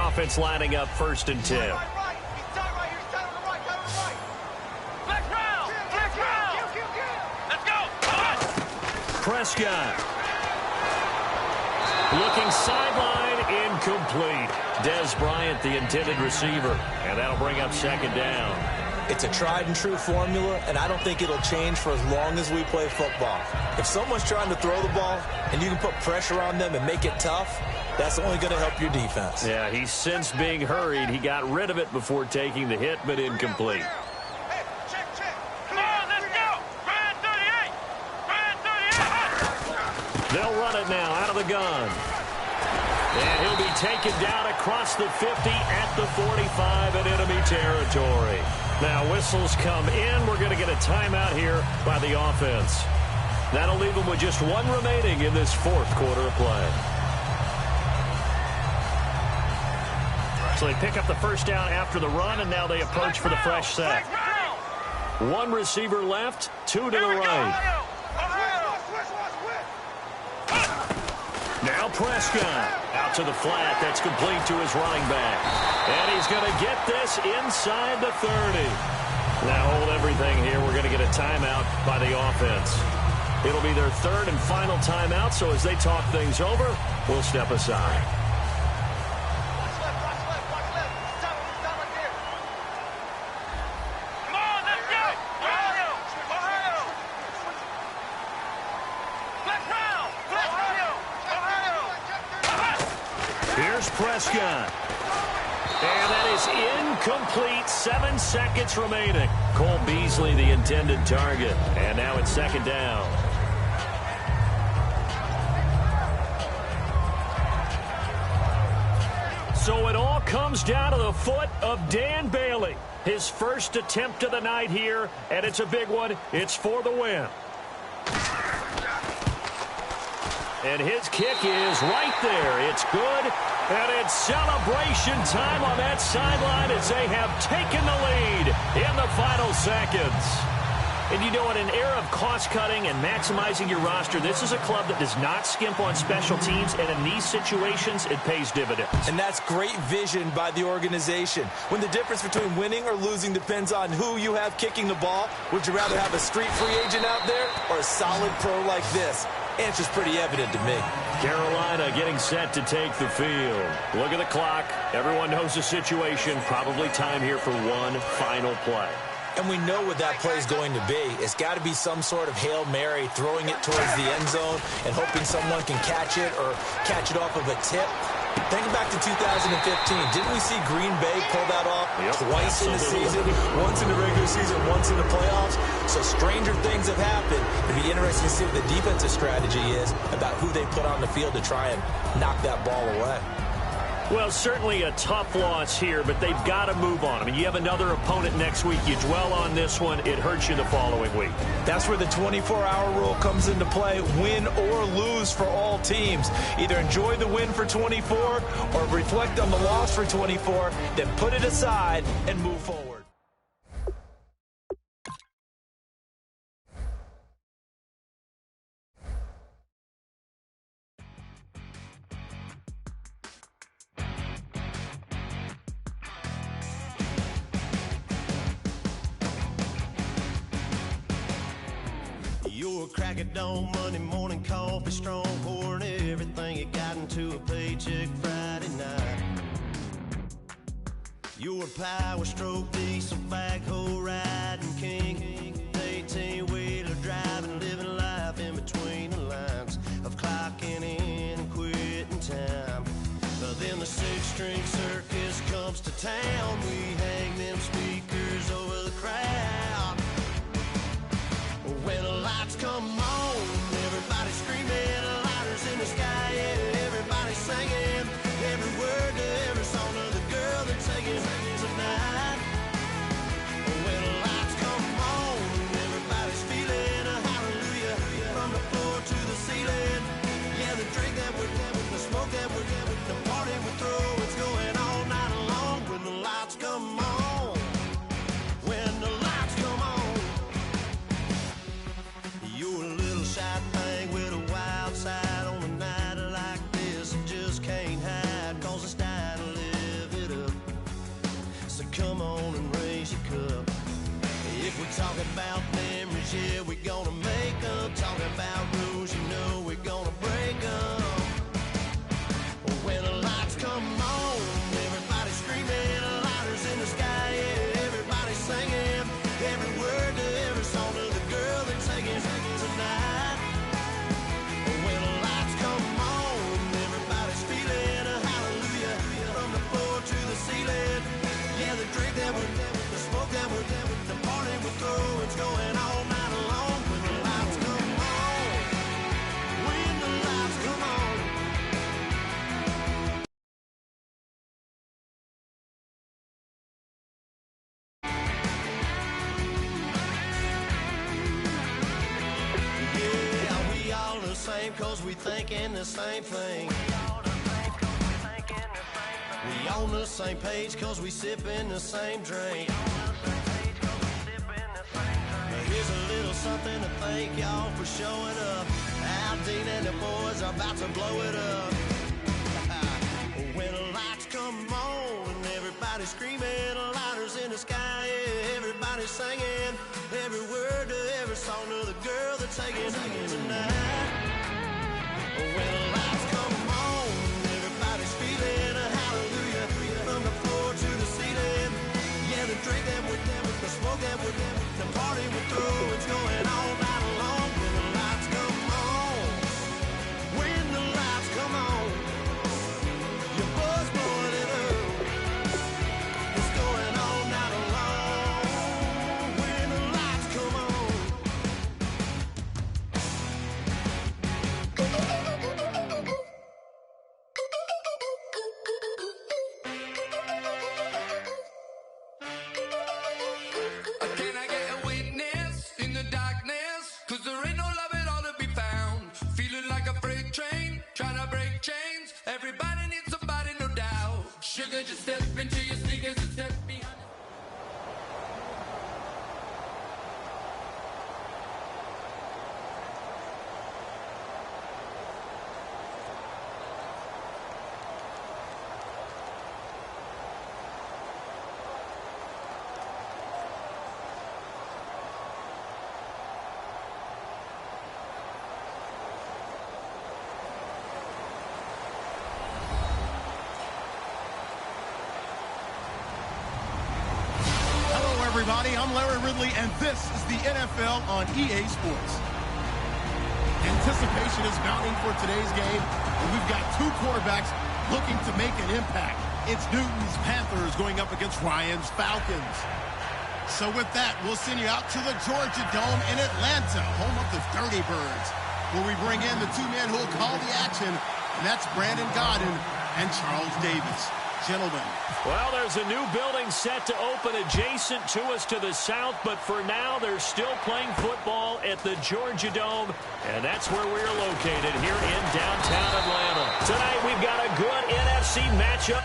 Offense lining up 1st and 10. Prescott. Looking sideline, incomplete. Des Bryant, the intended receiver. And that'll bring up 2nd down. It's a tried and true formula, and I don't think it'll change for as long as we play football. If someone's trying to throw the ball and you can put pressure on them and make it tough, that's only going to help your defense. Yeah, he's since being hurried. He got rid of it before taking the hit, but incomplete. Hey, check. Come on, let's go. Brand 38. Brand 38. They'll run it now out of the gun. And he'll be taken down across the 50 at the 45 in enemy territory. Now whistles come in. We're going to get a timeout here by the offense. That'll leave them with just one remaining in this 4th quarter of play. So they pick up the 1st down after the run, and now they approach for the fresh set. One receiver left, 2 to the right. Now Prescott out to the flat. That's complete to his running back. And he's going to get this inside the 30. Now hold everything here. We're going to get a timeout by the offense. It'll be their 3rd and final timeout, so as they talk things over, we'll step aside. Here's Prescott. And that is incomplete. 7 seconds remaining. Cole Beasley, the intended target. And now it's 2nd down. So it all comes down to the foot of Dan Bailey. His first attempt of the night here, and it's a big one. It's for the win. And his kick is right there. It's good. And it's celebration time on that sideline as they have taken the lead in the final seconds. And you know, in an era of cost-cutting and maximizing your roster, this is a club that does not skimp on special teams, and in these situations, it pays dividends. And that's great vision by the organization. When the difference between winning or losing depends on who you have kicking the ball, would you rather have a street free agent out there or a solid pro like this? Answer's pretty evident to me. Carolina getting set to take the field. Look at the clock. Everyone knows the situation. Probably time here for one final play. And we know what that play is going to be. It's got to be some sort of Hail Mary, throwing it towards the end zone and hoping someone can catch it or catch it off of a tip. Think back to 2015. Didn't we see Green Bay pull that off twice in the season? Once in the regular season, once in the playoffs. So stranger things have happened. It'd be interesting to see what the defensive strategy is about who they put on the field to try and knock that ball away. Well, certainly a tough loss here, but they've got to move on. I mean, you have another opponent next week. You dwell on this one, it hurts you the following week. That's where the 24-hour rule comes into play, win or lose for all teams. Either enjoy the win for 24 or reflect on the loss for 24, then put it aside and move forward. Your crack of dawn, Monday morning coffee, strong pouring everything you got into a paycheck Friday night. Your power stroke, diesel backhoe riding king, 18-wheeler driving, living life in between the lines of clocking in and quitting time. Then the six-string circus comes to town. We hang them speakers over the crowd. When the lights come on, everybody screaming, lighters in the sky, yeah, everybody singing, every word to every song of the girl they're taking tonight. When the lights come on, everybody's feeling a hallelujah from the floor to the ceiling. Yeah, the drink that we're having, the smoke that we're having, the party we throw, it's going all night long. When the lights come on, when the lights come on. You're a little shy thing with a wild side on a night like this. You just can't hide, cause it's time to live it up. So come on and raise your cup. If we're talking about memories, yeah, we're gonna make them. Talking about rules, you know we're gonna break them. When the lights come on, everybody screaming, lighters in the sky, yeah, everybody singing, every word to every song of the girl they're taking tonight. When the lights come on, everybody's feeling a hallelujah from the floor to the ceiling. Yeah, the drink that we're having, the smoke that we're having, the party we throw, it's going all night long. When the lights come on, when the lights come on. Yeah, we all the same cause we thinking the same thing. We on the same page cause we sipping the same drink. Now here's a little something to thank y'all for showing up. Aldine and the boys are about to blow it up. When the lights come on, everybody's screaming, lighters in the sky, yeah, everybody's singing, every word to every song of the girl they're taking tonight. When the lights come on, everybody's feeling a hallelujah from the floor to the ceiling. Yeah, the drink that we're having, the smoke that we're having, the party we throw, it's going all night long. When the lights come on, when the lights come on, your buzz blowing it up, it's going all night long. When the lights come on. everybody. I'm Larry Ridley, and this is the NFL on EA Sports. Anticipation is mounting for today's game, and we've got two quarterbacks looking to make an impact. It's Newton's Panthers going up against Ryan's Falcons. So with that, we'll send you out to the Georgia Dome in Atlanta, home of the Dirty Birds, where we bring in the two men who will call the action, and that's Brandon Godden and Charles Davis. Gentlemen. Well, there's a new building set to open adjacent to us to the south, but for now, they're still playing football at the Georgia Dome, and that's where we're located here in downtown Atlanta. Tonight, we've got a good NFC matchup.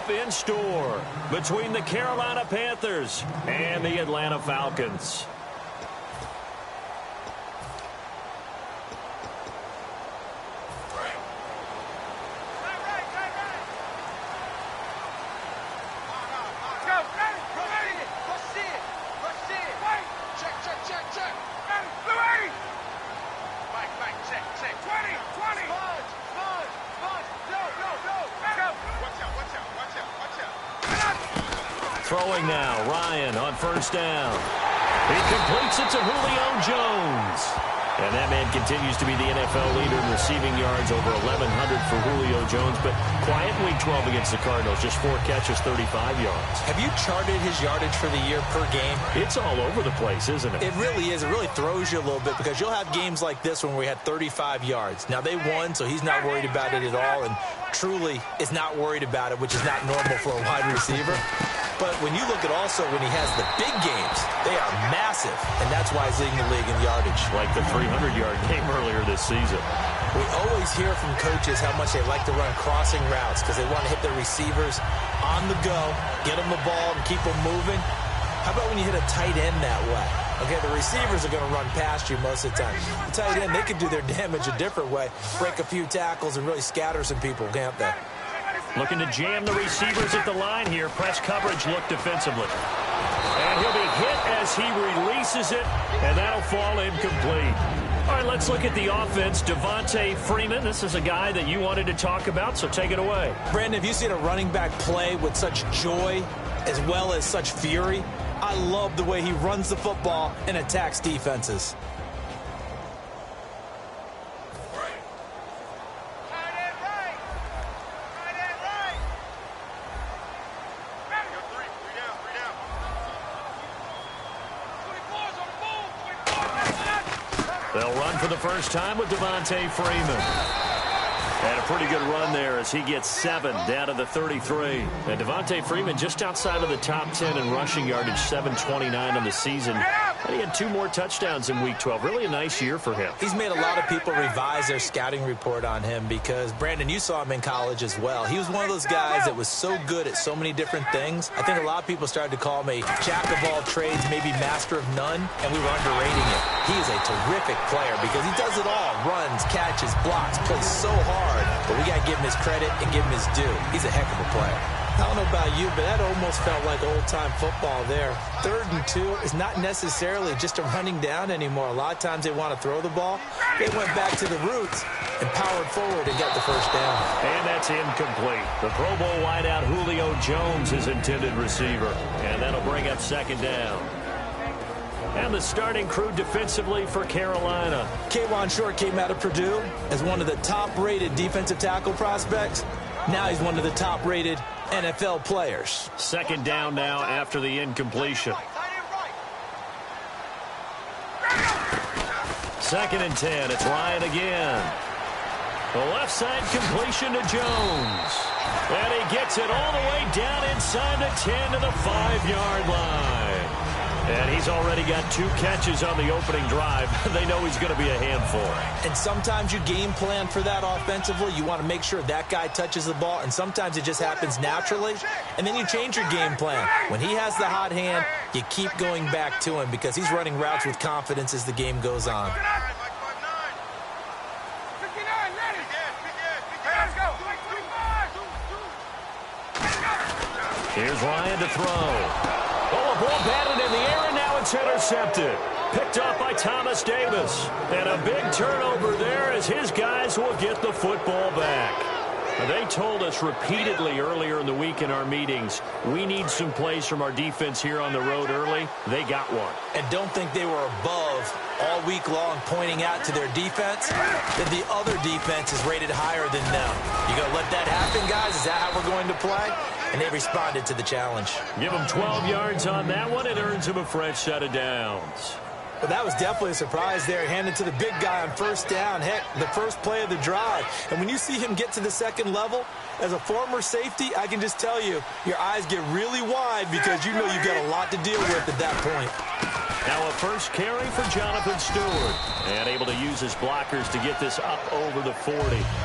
In store between the Carolina Panthers and the Atlanta Falcons. Throwing now, Ryan on first down. He completes it to Julio Jones. And that man continues to be the NFL leader in receiving yards, over 1,100 for Julio Jones. But quiet week 12 against the Cardinals, just 4 catches, 35 yards. Have you charted his yardage for the year per game? It's all over the place, isn't it? It really is. It really throws you a little bit because you'll have games like this when we had 35 yards. Now, they won, so he's not worried about it at all, and truly is not worried about it, which is not normal for a wide receiver. But when you look at also when he has the big games, they are massive, and that's why he's leading the league in yardage. Like the 300-yard game earlier this season. We always hear from coaches how much they like to run crossing routes because they want to hit their receivers on the go, get them the ball, and keep them moving. How about when you hit a tight end that way? Okay, the receivers are going to run past you most of the time. The tight end, they can do their damage a different way, break a few tackles, and really scatter some people, can't they? Looking to jam the receivers at the line here. Press coverage look defensively. And he'll be hit as he releases it, and that'll fall incomplete. All right, let's look at the offense. Devontae Freeman, this is a guy that you wanted to talk about, so take it away. Brandon, have you seen a running back play with such joy as well as such fury? I love the way he runs the football and attacks defenses. They'll run for the first time with Devontae Freeman. And a pretty good run there as he gets 7 down to the 33. And Devontae Freeman just outside of the top 10 in rushing yardage, 729 on the season. And he had 2 more touchdowns in Week 12. Really a nice year for him. He's made a lot of people revise their scouting report on him because, Brandon, you saw him in college as well. He was one of those guys that was so good at so many different things. I think a lot of people started to call him a jack of all trades, maybe master of none, and we were underrating him. He is a terrific player because he does it all. Runs, catches, blocks, plays so hard. But we got to give him his credit and give him his due. He's a heck of a player. I don't know about you, but that almost felt like old-time football there. 3rd and 2 is not necessarily just a running down anymore. A lot of times they want to throw the ball. They went back to the roots and powered forward and got the first down. And that's incomplete. The Pro Bowl wideout Julio Jones is intended receiver. And that'll bring up 2nd down. And the starting crew defensively for Carolina. K'Wan Short came out of Purdue as one of the top-rated defensive tackle prospects. Now he's one of the top-rated NFL players. 2nd down now after the incompletion. 2nd and 10. It's Ryan again. The left side completion to Jones. And he gets it all the way down inside the 10 to the 5-yard line. And he's already got 2 catches on the opening drive. They know he's going to be a handful. And sometimes you game plan for that offensively. You want to make sure that guy touches the ball, and sometimes it just happens naturally. And then you change your game plan. When he has the hot hand, you keep going back to him because he's running routes with confidence as the game goes on. Here's Ryan to throw. Oh, a ball batted in the air, and now it's intercepted. Picked off by Thomas Davis. And a big turnover there as his guys will get the football back. They told us repeatedly earlier in the week in our meetings, we need some plays from our defense here on the road early. They got one. And don't think they were above all week long pointing out to their defense that the other defense is rated higher than them. You going to let that happen, guys? Is that how we're going to play? And they responded to the challenge. Give them 12 yards on that one. It earns him a fresh set of downs. Well, that was definitely a surprise there. Handed to the big guy on 1st down. Heck, the first play of the drive. And when you see him get to the 2nd level, as a former safety, I can just tell you, your eyes get really wide because you know you've got a lot to deal with at that point. Now a first carry for Jonathan Stewart. And able to use his blockers to get this up over the 40.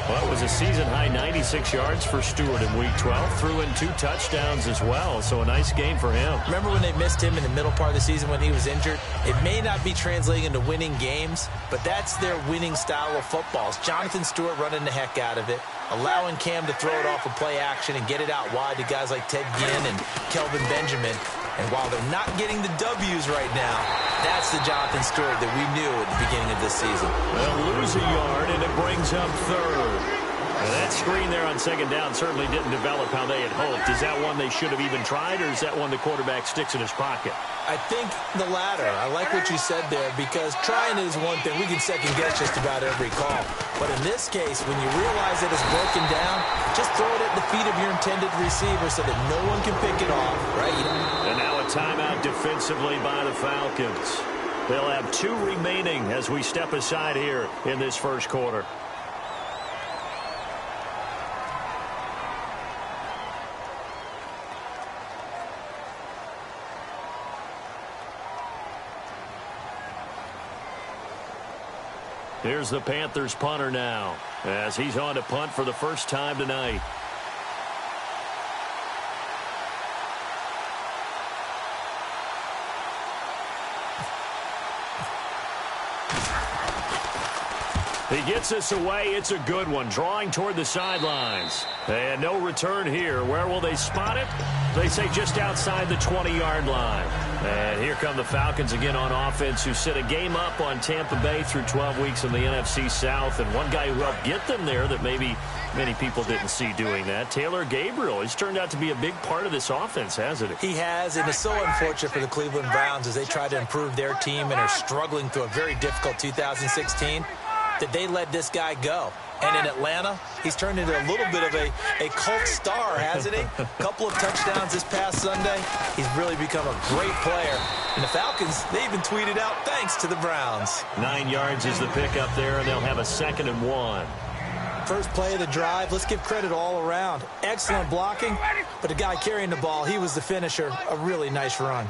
Well, it was a season-high 96 yards for Stewart in Week 12. Threw in 2 touchdowns as well, so a nice game for him. Remember when they missed him in the middle part of the season when he was injured? It may not be translating into winning games, but that's their winning style of football. It's Jonathan Stewart running the heck out of it, allowing Cam to throw it off of play action and get it out wide to guys like Ted Ginn and Kelvin Benjamin. And while they're not getting the W's right now, that's the Jonathan Stewart that we knew at the beginning of this season. They'll lose a yard, and it brings up 3rd. And that screen there on 2nd down certainly didn't develop how they had hoped. Is that one they should have even tried, or is that one the quarterback sticks in his pocket? I think the latter. I like what you said there because trying is one thing. We can second-guess just about every call. But in this case, when you realize that it's broken down, just throw it at the feet of your intended receiver so that no one can pick it off, right? And now a timeout defensively by the Falcons. They'll have 2 remaining as we step aside here in this first quarter. Here's the Panthers punter now as he's on to punt for the first time tonight. He gets us away. It's a good one. Drawing toward the sidelines. And no return here. Where will they spot it? They say just outside the 20-yard line. And here come the Falcons again on offense, who set a game up on Tampa Bay through 12 weeks in the NFC South. And one guy who helped get them there that maybe many people didn't see doing that, Taylor Gabriel. He's turned out to be a big part of this offense, hasn't he? He has, and it's so unfortunate for the Cleveland Browns as they try to improve their team and are struggling through a very difficult 2016 that they let this guy go. And in Atlanta, he's turned into a little bit of a cult star, hasn't he? A couple of touchdowns this past Sunday. He's really become a great player. And the Falcons, they even tweeted out, thanks to the Browns. 9 yards is the pickup there, and they'll have a 2nd and 1. First play of the drive, let's give credit all around. Excellent blocking, but the guy carrying the ball, he was the finisher. A really nice run.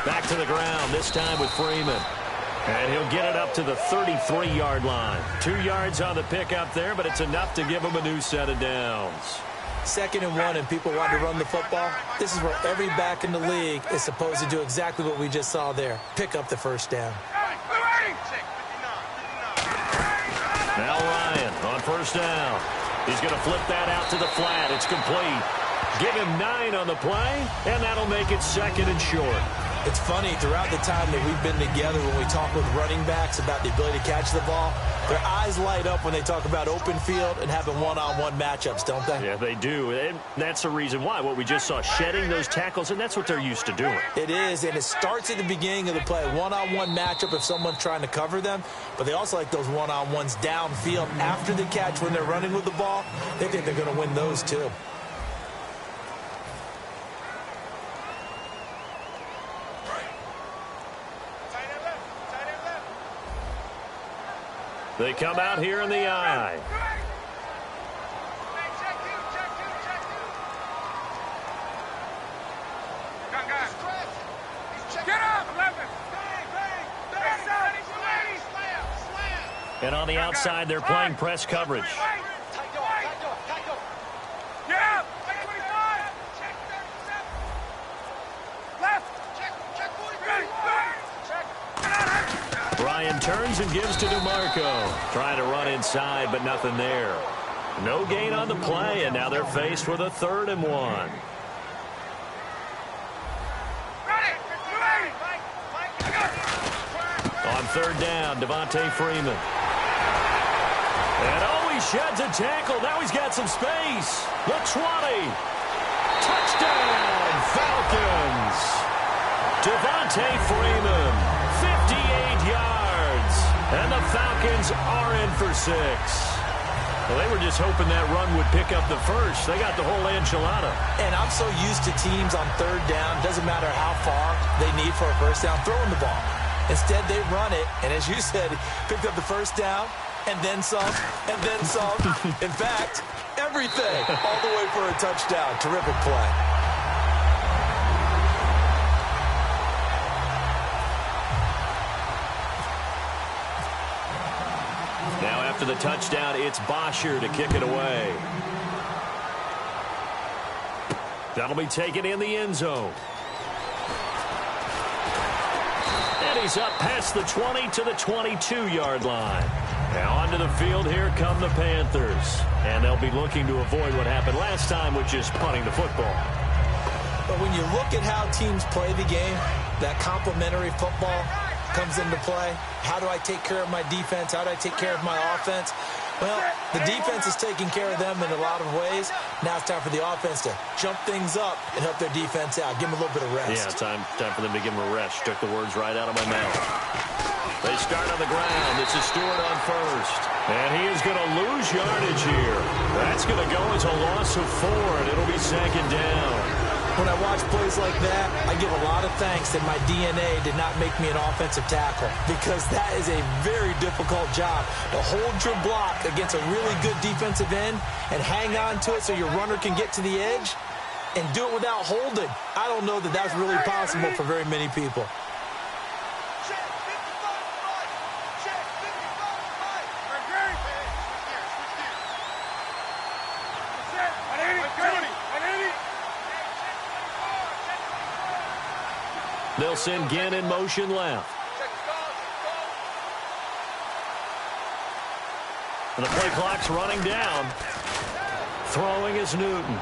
Back to the ground, this time with Freeman. And he'll get it up to the 33-yard line. 2 yards on the pickup there, but it's enough to give him a new set of downs. 2nd and 1 and people want to run the football, this is where every back in the league is supposed to do exactly what we just saw there. Pick up the first down. Now Ryan on first down. He's going to flip that out to the flat. It's complete. Give him 9 on the play, and that'll make it 2nd and short. It's funny, throughout the time that we've been together, when we talk with running backs about the ability to catch the ball, their eyes light up when they talk about open field and having one-on-one matchups, don't they? Yeah, they do. And that's the reason why. What we just saw, shedding those tackles, and that's what they're used to doing. It is, and it starts at the beginning of the play. One-on-one matchup if someone's trying to cover them, but they also like those one-on-ones downfield after the catch when they're running with the ball. They think they're going to win those too. They come out here in the eye. Get up, 11. And on the outside, they're playing press coverage. Get up. Left. Ryan turns and gives to DeMarco. Trying to run inside, but nothing there. No gain on the play, and now they're faced with a 3rd and 1. On 3rd down, Devontae Freeman. And he sheds a tackle. Now he's got some space. The 20. Touchdown, Falcons. Devontae Freeman, 58 yards. And the Falcons are in for 6. Well, they were just hoping that run would pick up the first. They got the whole enchilada. And I'm so used to teams on 3rd down, doesn't matter how far they need for a first down, throwing the ball. Instead, they run it, and as you said, picked up the first down, and then some, and then some. In fact, everything, all the way for a touchdown. Terrific play. Now after the touchdown, it's Bosher to kick it away. That'll be taken in the end zone. And he's up past the 20 to the 22-yard line. Now onto the field, here come the Panthers. And they'll be looking to avoid what happened last time, which is punting the football. But when you look at how teams play the game, that complementary football comes into play. How do I take care of my defense? How do I take care of my offense? Well, the defense is taking care of them in a lot of ways. Now it's time for the offense to jump things up and help their defense out. Give them a little bit of rest. Yeah, time for them to give them a rest. Took the words right out of my mouth. They start on the ground. This is Stewart on first. And he is going to lose yardage here. That's going to go as a loss of 4, and it'll be 2nd down. When I watch plays like that, I give a lot of thanks that my DNA did not make me an offensive tackle, because that is a very difficult job to hold your block against a really good defensive end and hang on to it so your runner can get to the edge and do it without holding. I don't know that that's really possible for very many people. They'll send Ginn in motion left. And the play clock's running down. Throwing is Newton.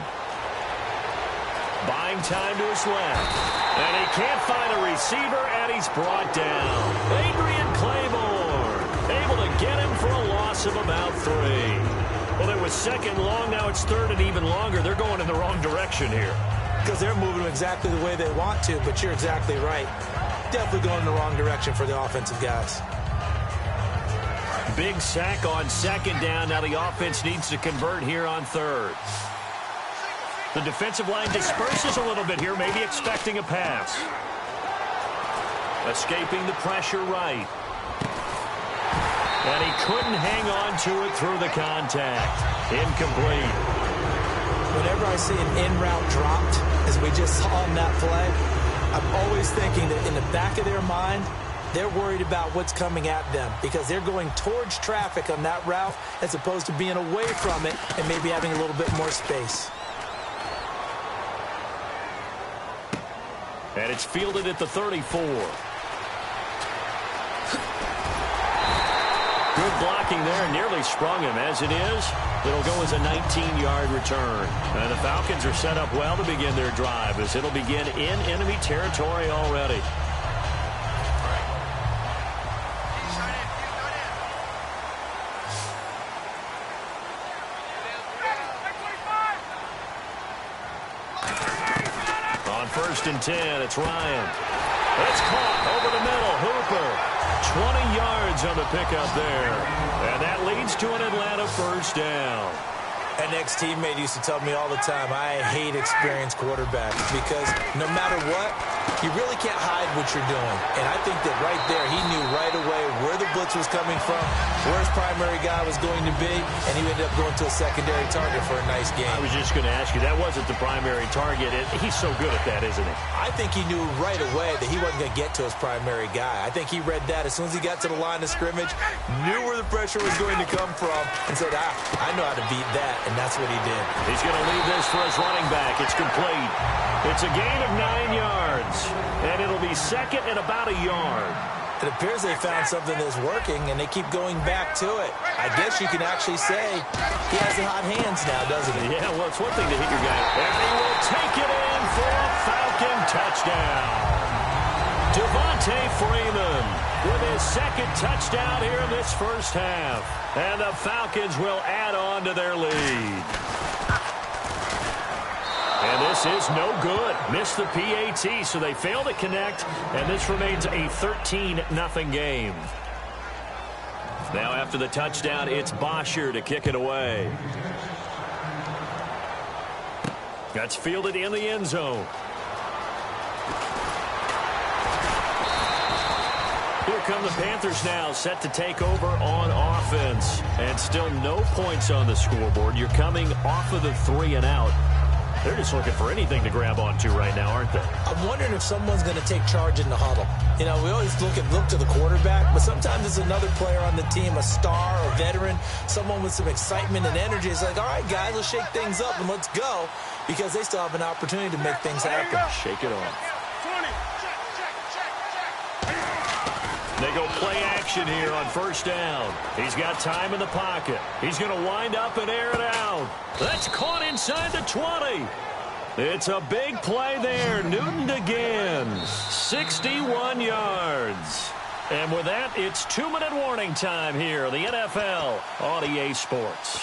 Buying time to his left. And he can't find a receiver, and he's brought down. Adrian Claiborne able to get him for a loss of about 3. Well, it was 2nd long. Now it's 3rd and even longer. They're going in the wrong direction here. Because they're moving exactly the way they want to, but you're exactly right. Definitely going in the wrong direction for the offensive guys. Big sack on 2nd down. Now the offense needs to convert here on 3rd. The defensive line disperses a little bit here, maybe expecting a pass. Escaping the pressure right. And he couldn't hang on to it through the contact. Incomplete. Whenever I see an in-route dropped, as we just saw on that play, I'm always thinking that in the back of their mind, they're worried about what's coming at them because they're going towards traffic on that route as opposed to being away from it and maybe having a little bit more space. And it's fielded at the 34. Good blocking there, nearly sprung him. As it is, it'll go as a 19-yard return. And the Falcons are set up well to begin their drive, as it'll begin in enemy territory already. On 1st and 10, it's Ryan. It's caught over the middle. Hooper. 20 yards on the pickup there. And that leads to an Atlanta first down. An ex-teammate used to tell me all the time, I hate experienced quarterbacks because no matter what, you really can't hide what you're doing. And I think that right there, he knew right away where the blitz was coming from, where his primary guy was going to be, and he ended up going to a secondary target for a nice game. I was just going to ask you, that wasn't the primary target. He's so good at that, isn't he? I think he knew right away that he wasn't going to get to his primary guy. I think he read that as soon as he got to the line of scrimmage, knew where the pressure was going to come from, and said, I know how to beat that. And that's what he did. He's going to leave this for his running back. It's complete. It's a gain of 9 yards. And it'll be second and about a yard. It appears they found something that's working, and they keep going back to it. I guess you can actually say he has the hot hands now, doesn't he? Yeah, well, it's one thing to hit your guy. And he will take it in for a Falcon touchdown. Devontae Freeman with his second touchdown here in this first half. And the Falcons will add on to their lead. And this is no good. Missed the PAT, so they fail to connect, and this remains a 13-0 game. Now after the touchdown, it's Bosher to kick it away. That's fielded in the end zone. Here come the Panthers now, set to take over on offense. And still no points on the scoreboard. You're coming off of the 3 and out. They're just looking for anything to grab onto right now, aren't they? I'm wondering if someone's going to take charge in the huddle. You know, we always look to the quarterback, but sometimes it's another player on the team, a star, a veteran, someone with some excitement and energy. It's like, all right, guys, let's shake things up and let's go, because they still have an opportunity to make things happen. Shake it off. They go play action here on first down. He's got time in the pocket. He's going to wind up and air it out. That's caught inside the 20. It's a big play there. Newton again. 61 yards. And with that, it's 2-minute warning time here. The NFL on EA Sports.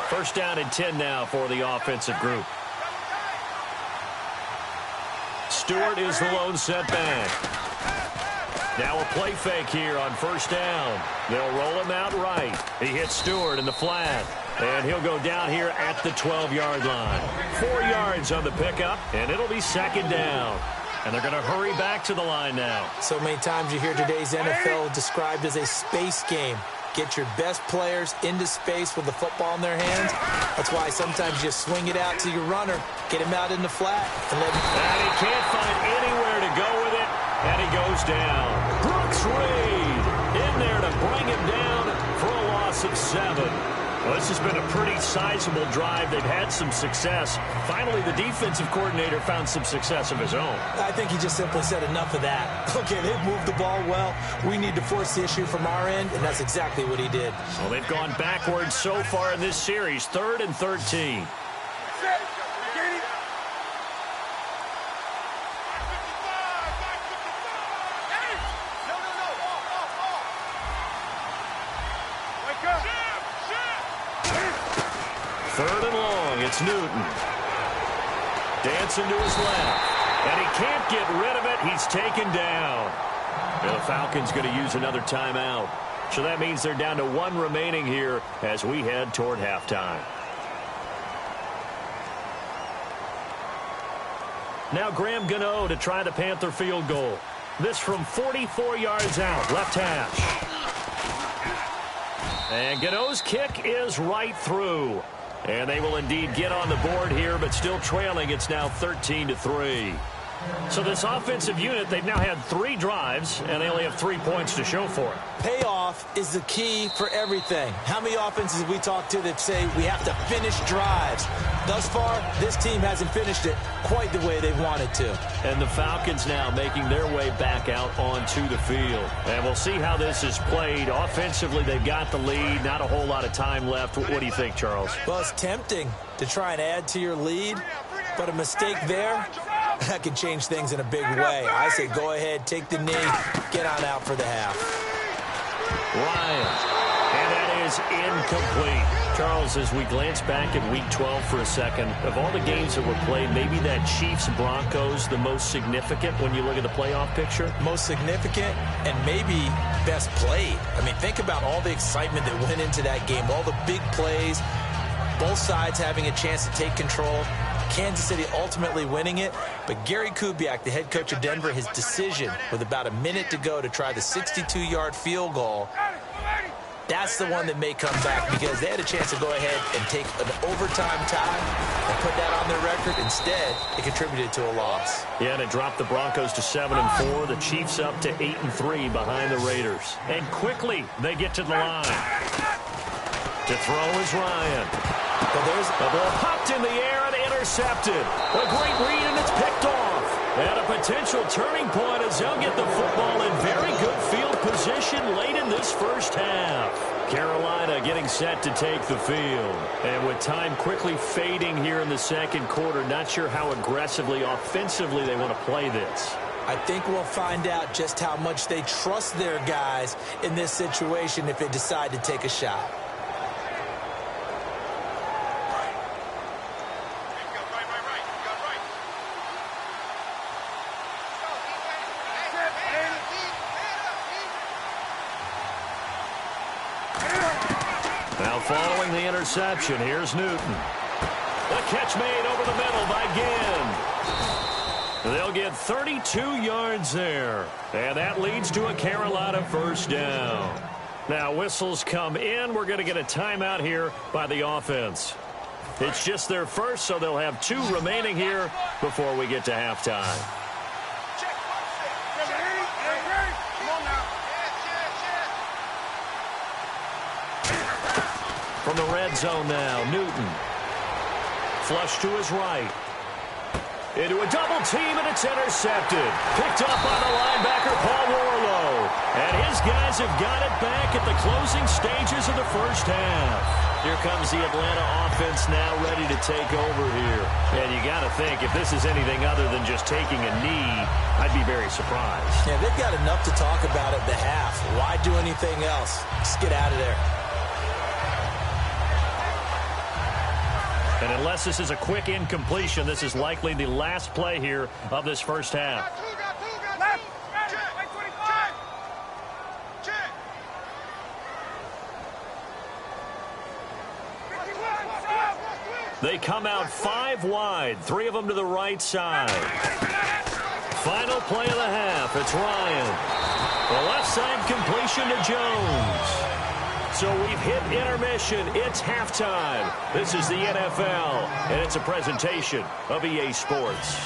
First down and 10 now for the offensive group. Stewart is the lone setback. Now a play fake here on first down. They'll roll him out right. He hits Stewart in the flat. And he'll go down here at the 12-yard line. 4 yards on the pickup, and it'll be second down. And they're going to hurry back to the line now. So many times you hear today's NFL described as a space game. Get your best players into space with the football in their hands. That's why sometimes you swing it out to your runner, get him out in the flat, and let him... And he can't find anywhere to go with it, and he goes down. Brooks Reed in there to bring him down for a loss of 7. Well, this has been a pretty sizable drive. They've had some success. Finally, the defensive coordinator found some success of his own. I think he just simply said enough of that. Okay, they've moved the ball well. We need to force the issue from our end, and that's exactly what he did. Well, they've gone backwards so far in this series, 3rd and 13. Third and long, it's Newton. Dancing to his left. And he can't get rid of it. He's taken down. And the Falcons going to use another timeout. So that means they're down to 1 remaining here as we head toward halftime. Now Graham Gano to try the Panther field goal. This from 44 yards out, left hash. And Gano's kick is right through. And they will indeed get on the board here, but still trailing. It's now 13-3. So this offensive unit, they've now had 3 drives, and they only have 3 points to show for it. Payoff is the key for everything. How many offenses have we talked to that say we have to finish drives? Thus far, this team hasn't finished it quite the way they wanted to. And the Falcons now making their way back out onto the field. And we'll see how this is played. Offensively, they've got the lead. Not a whole lot of time left. What do you think, Charles? Well, it's tempting to try and add to your lead, but a mistake there, that can change things in a big way. I say go ahead, take the knee, get on out for the half. Ryan, and that is incomplete. Charles, as we glance back at Week 12 for a second, of all the games that were played, maybe that Chiefs-Broncos the most significant when you look at the playoff picture? Most significant and maybe best played. I mean, think about all the excitement that went into that game, all the big plays, both sides having a chance to take control. Kansas City ultimately winning it, but Gary Kubiak, the head coach of Denver, his decision with about a minute to go to try the 62-yard field goal, that's the one that may come back because they had a chance to go ahead and take an overtime tie and put that on their record. Instead, it contributed to a loss. Yeah, and it dropped the Broncos to 7-4. The Chiefs up to 8-3 behind the Raiders. And quickly, they get to the line. To throw is Ryan. But there's the ball popped in the air and intercepted. A great read, and it's picked off. And a potential turning point as they'll get the football in very good field position late in this first half. Carolina getting set to take the field. And with time quickly fading here in the second quarter, not sure how aggressively, offensively they want to play this. I think we'll find out just how much they trust their guys in this situation if they decide to take a shot. Now following the interception, here's Newton. The catch made over the middle by Ginn. They'll get 32 yards there. And that leads to a Carolina first down. Now whistles come in. We're going to get a timeout here by the offense. It's just their first, so they'll have 2 remaining here before we get to halftime. From the red zone now, Newton. Flush to his right. Into a double team, and it's intercepted. Picked up by the linebacker, Paul Warlow. And his guys have got it back at the closing stages of the first half. Here comes the Atlanta offense now ready to take over here. And you got to think, if this is anything other than just taking a knee, I'd be very surprised. Yeah, they've got enough to talk about at the half. Why do anything else? Just get out of there. And unless this is a quick incompletion, this is likely the last play here of this first half. They come out 5 wide, 3 of them to the right side. Final play of the half, it's Ryan. The left side completion to Jones. So we've hit intermission. It's halftime. This is the NFL, and it's a presentation of EA Sports.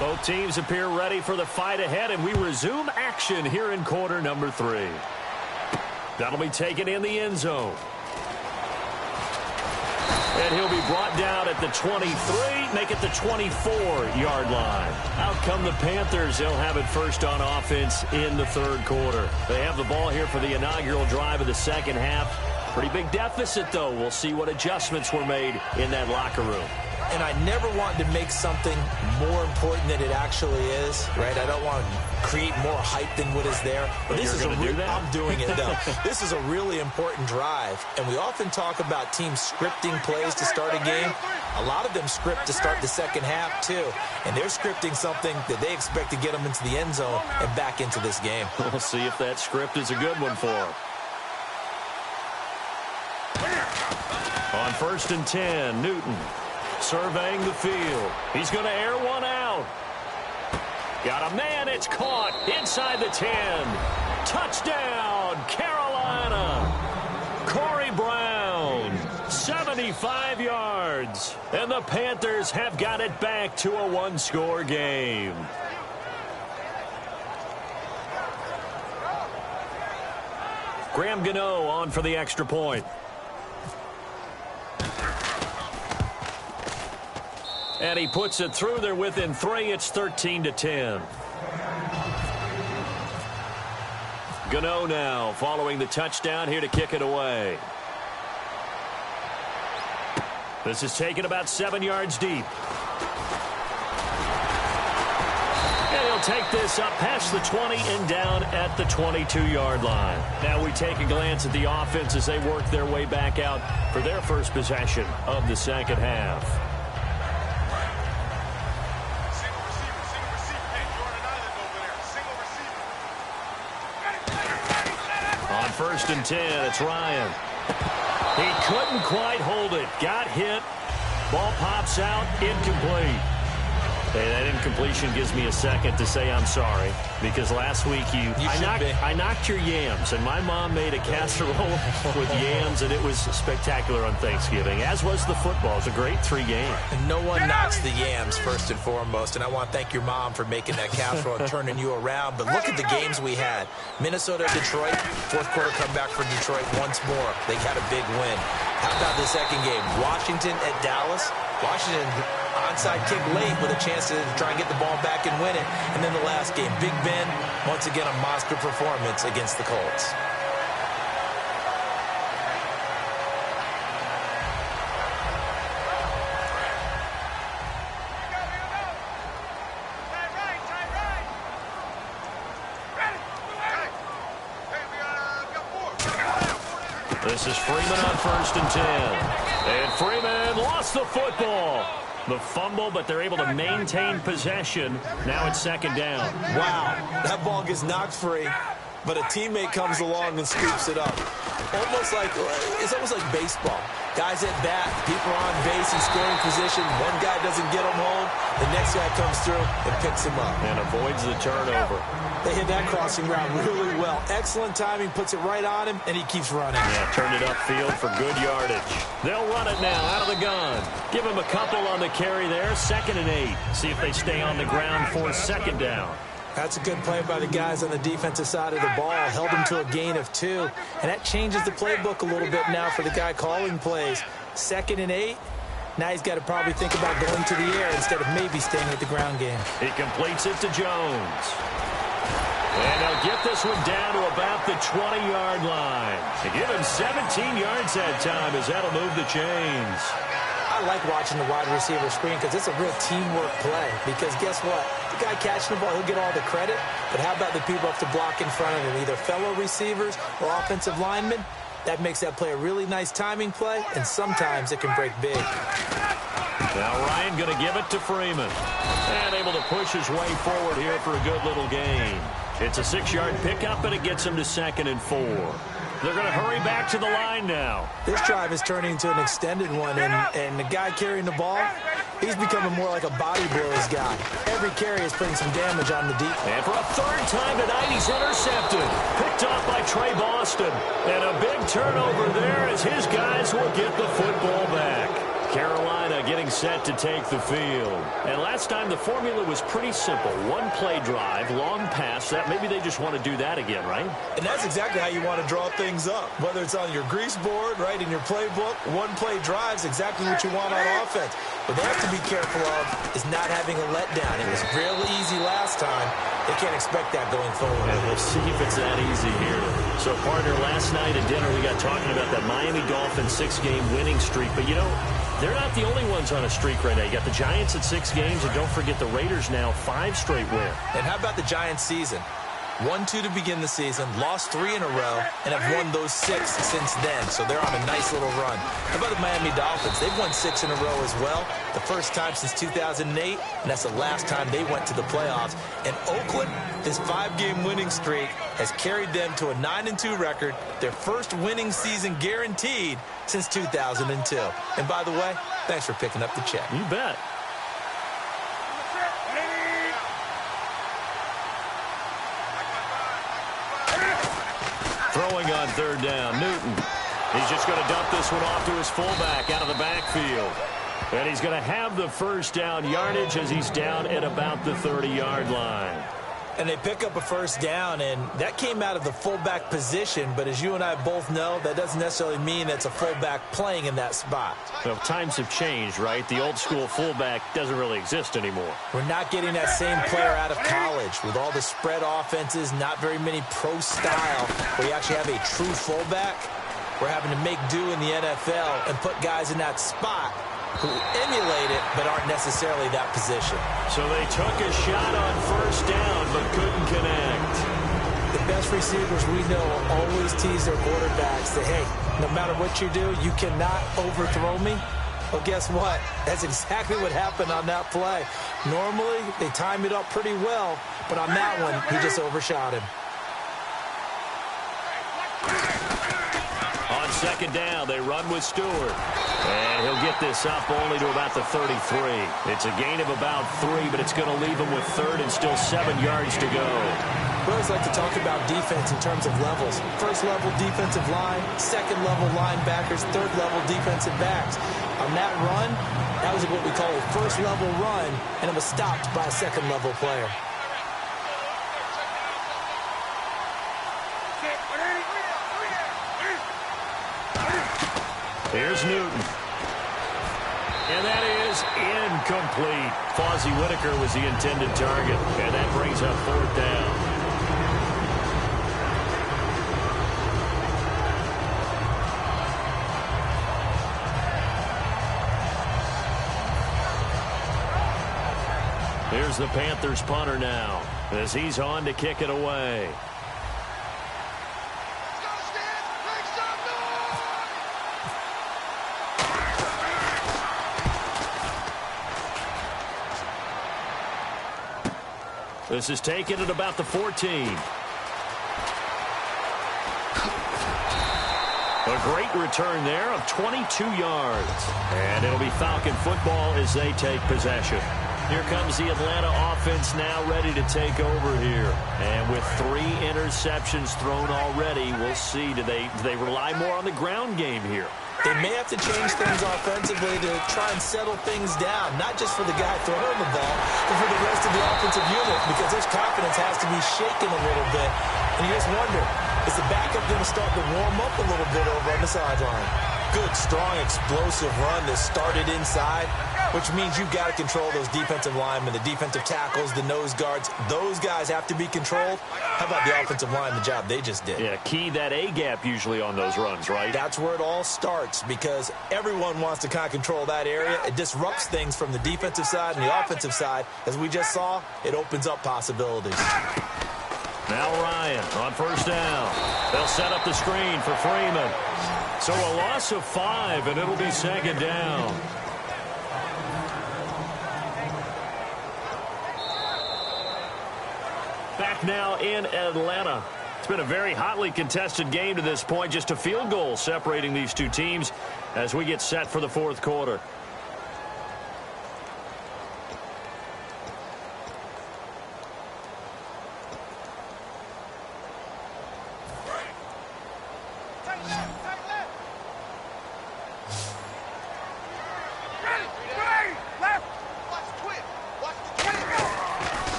Both teams appear ready for the fight ahead, and we resume action here in quarter number 3. That'll be taken in the end zone. And he'll be brought down at the 23, make it the 24-yard line. Out come the Panthers. They'll have it first on offense in the third quarter. They have the ball here for the inaugural drive of the second half. Pretty big deficit, though. We'll see what adjustments were made in that locker room. And I never want to make something more important than it actually is, right? I don't want to create more hype than what is there. But this is do that? I'm doing it, though. This is a really important drive. And we often talk about teams scripting plays to start a game. A lot of them script to start the second half, too. And they're scripting something that they expect to get them into the end zone and back into this game. We'll see if that script is a good one for them. On 1st and 10, Newton surveying the field. He's going to air one out. Got a man. It's caught inside the 10. Touchdown, Carolina. Corey Brown, 75 yards. And the Panthers have got it back to a one-score game. Graham Gano on for the extra point. And he puts it through. They're within 3. It's 13-10. Gano now following the touchdown here to kick it away. This is taken about 7 yards deep. And he'll take this up past the 20 and down at the 22-yard line. Now we take a glance at the offense as they work their way back out for their first possession of the second half. On 1st and 10, it's Ryan. He couldn't quite hold it. Got hit. Ball pops out. Incomplete. Hey, that incompletion gives me a second to say I'm sorry, because last week I knocked your yams, and my mom made a casserole with yams, and it was spectacular on Thanksgiving, as was the football. It was a great 3 game. And no one knocks the yams first and foremost, and I want to thank your mom for making that casserole and turning you around. But look at the games we had. Minnesota, Detroit, 4th quarter comeback for Detroit once more. They had a big win. How about the second game? Washington at Dallas. Washington onside kick late with a chance to try and get the ball back and win it. And then the last game, Big Ben, once again a monster performance against the Colts. This is Freeman on 1st and 10. And Freeman lost the football. The fumble, but they're able to maintain possession. Now it's 2nd down. Wow, that ball gets knocked free, but a teammate comes along and scoops it up. It's almost like baseball. Guys at bat, people are on base in scoring position. One guy doesn't get him home. The next guy comes through and picks him up. And avoids the turnover. They hit that crossing route really well. Excellent timing, puts it right on him, and he keeps running. Yeah, turned it upfield for good yardage. They'll run it now out of the gun. Give him a couple on the carry there. 2nd and 8. See if they stay on the ground for 2nd down. That's a good play by the guys on the defensive side of the ball. Held him to a gain of 2. And that changes the playbook a little bit now for the guy calling plays. 2nd and 8. Now he's got to probably think about going to the air instead of maybe staying with the ground game. He completes it to Jones. And they'll get this one down to about the 20-yard line. They give him 17 yards that time as that'll move the chains. I like watching the wide receiver screen because it's a real teamwork play. Because guess what? The guy catching the ball, he'll get all the credit. But how about the people up to block in front of him, either fellow receivers or offensive linemen? That makes that play a really nice timing play, and sometimes it can break big. Now Ryan going to give it to Freeman. And able to push his way forward here for a good little gain. It's a 6-yard pickup, and it gets him to 2nd and 4. They're going to hurry back to the line now. This drive is turning into an extended one, and the guy carrying the ball, he's becoming more like a body blows guy. Every carry is putting some damage on the deep. And for a 3rd time tonight, he's intercepted. Picked off by Trey Boston. And a big turnover there as his guys will get the football back. Carolina getting set to take the field. And last time the formula was pretty simple. 1-play drive, long pass. That maybe they just want to do that again, right? And that's exactly how you want to draw things up. Whether it's on your grease board, right, in your playbook, 1-play drive's exactly what you want on offense. What they have to be careful of is not having a letdown. It was real easy last time. They can't expect that going forward. And we'll see if it's that easy here. So, partner, last night at dinner we got talking about that Miami Dolphins 6-game winning streak. But, you know, they're not the only ones on a streak right now. You got the Giants at 6 games, and don't forget the Raiders now 5 straight wins. And how about the Giants season? 1-2 to begin the season, lost 3 in a row, and have won those 6 since then. So they're on a nice little run. How about the Miami Dolphins? They've won 6 in a row as well. The first time since 2008, and that's the last time they went to the playoffs. And Oakland, this 5-game winning streak has carried them to a 9-2 record, their first winning season guaranteed since 2002. And by the way, thanks for picking up the check. You bet. Throwing on 3rd down, Newton. He's just going to dump this one off to his fullback out of the backfield. And he's going to have the first down yardage as he's down at about the 30-yard line. And they pick up a first down, and that came out of the fullback position. But as you and I both know, that doesn't necessarily mean that's a fullback playing in that spot. Well, times have changed, right? The old-school fullback doesn't really exist anymore. We're not getting that same player out of college. With all the spread offenses, not very many pro style, where you actually have a true fullback. We're having to make do in the NFL and put guys in that spot who emulate it but aren't necessarily that position. So they took a shot on first down but couldn't connect. The best receivers we know always tease their quarterbacks that, hey, no matter what you do, you cannot overthrow me. Well, guess what? That's exactly what happened on that play. Normally, they time it up pretty well, but on that one, he just overshot him. On second down, they run with Stewart. And he'll get this up only to about the 33. It's a gain of about 3, but it's going to leave him with third and still 7 yards to go. We always like to talk about defense in terms of levels. First level defensive line, second level linebackers, third level defensive backs. On that run, that was what we call a first level run, and it was stopped by a second level player. Here's Newton. And that is incomplete. Fozzie Whitaker was the intended target. And that brings up fourth down. Here's the Panthers punter now as he's on to kick it away. This is taken at about the 14. A great return there of 22 yards. And it'll be Falcon football as they take possession. Here comes the Atlanta offense now ready to take over here. And with 3 interceptions thrown already, we'll see. Do they rely more on the ground game here? They may have to change things offensively to try and settle things down, not just for the guy throwing the ball, but for the rest of the offensive unit, because his confidence has to be shaken a little bit. And you just wonder, is the backup going to start to warm up a little bit over on the sideline? Good, strong, explosive run that started inside, which means you've got to control those defensive linemen, the defensive tackles, the nose guards. Those guys have to be controlled. How about the offensive line, the job they just did? Yeah, key that A-gap usually on those runs, right? That's where it all starts, because everyone wants to kind of control that area. It disrupts things from the defensive side and the offensive side. As we just saw, it opens up possibilities. Now Ryan on first down. They'll set up the screen for Freeman. So a loss of 5, and it'll be second down. Back now in Atlanta. It's been a very hotly contested game to this point. Just a field goal separating these two teams as we get set for the fourth quarter.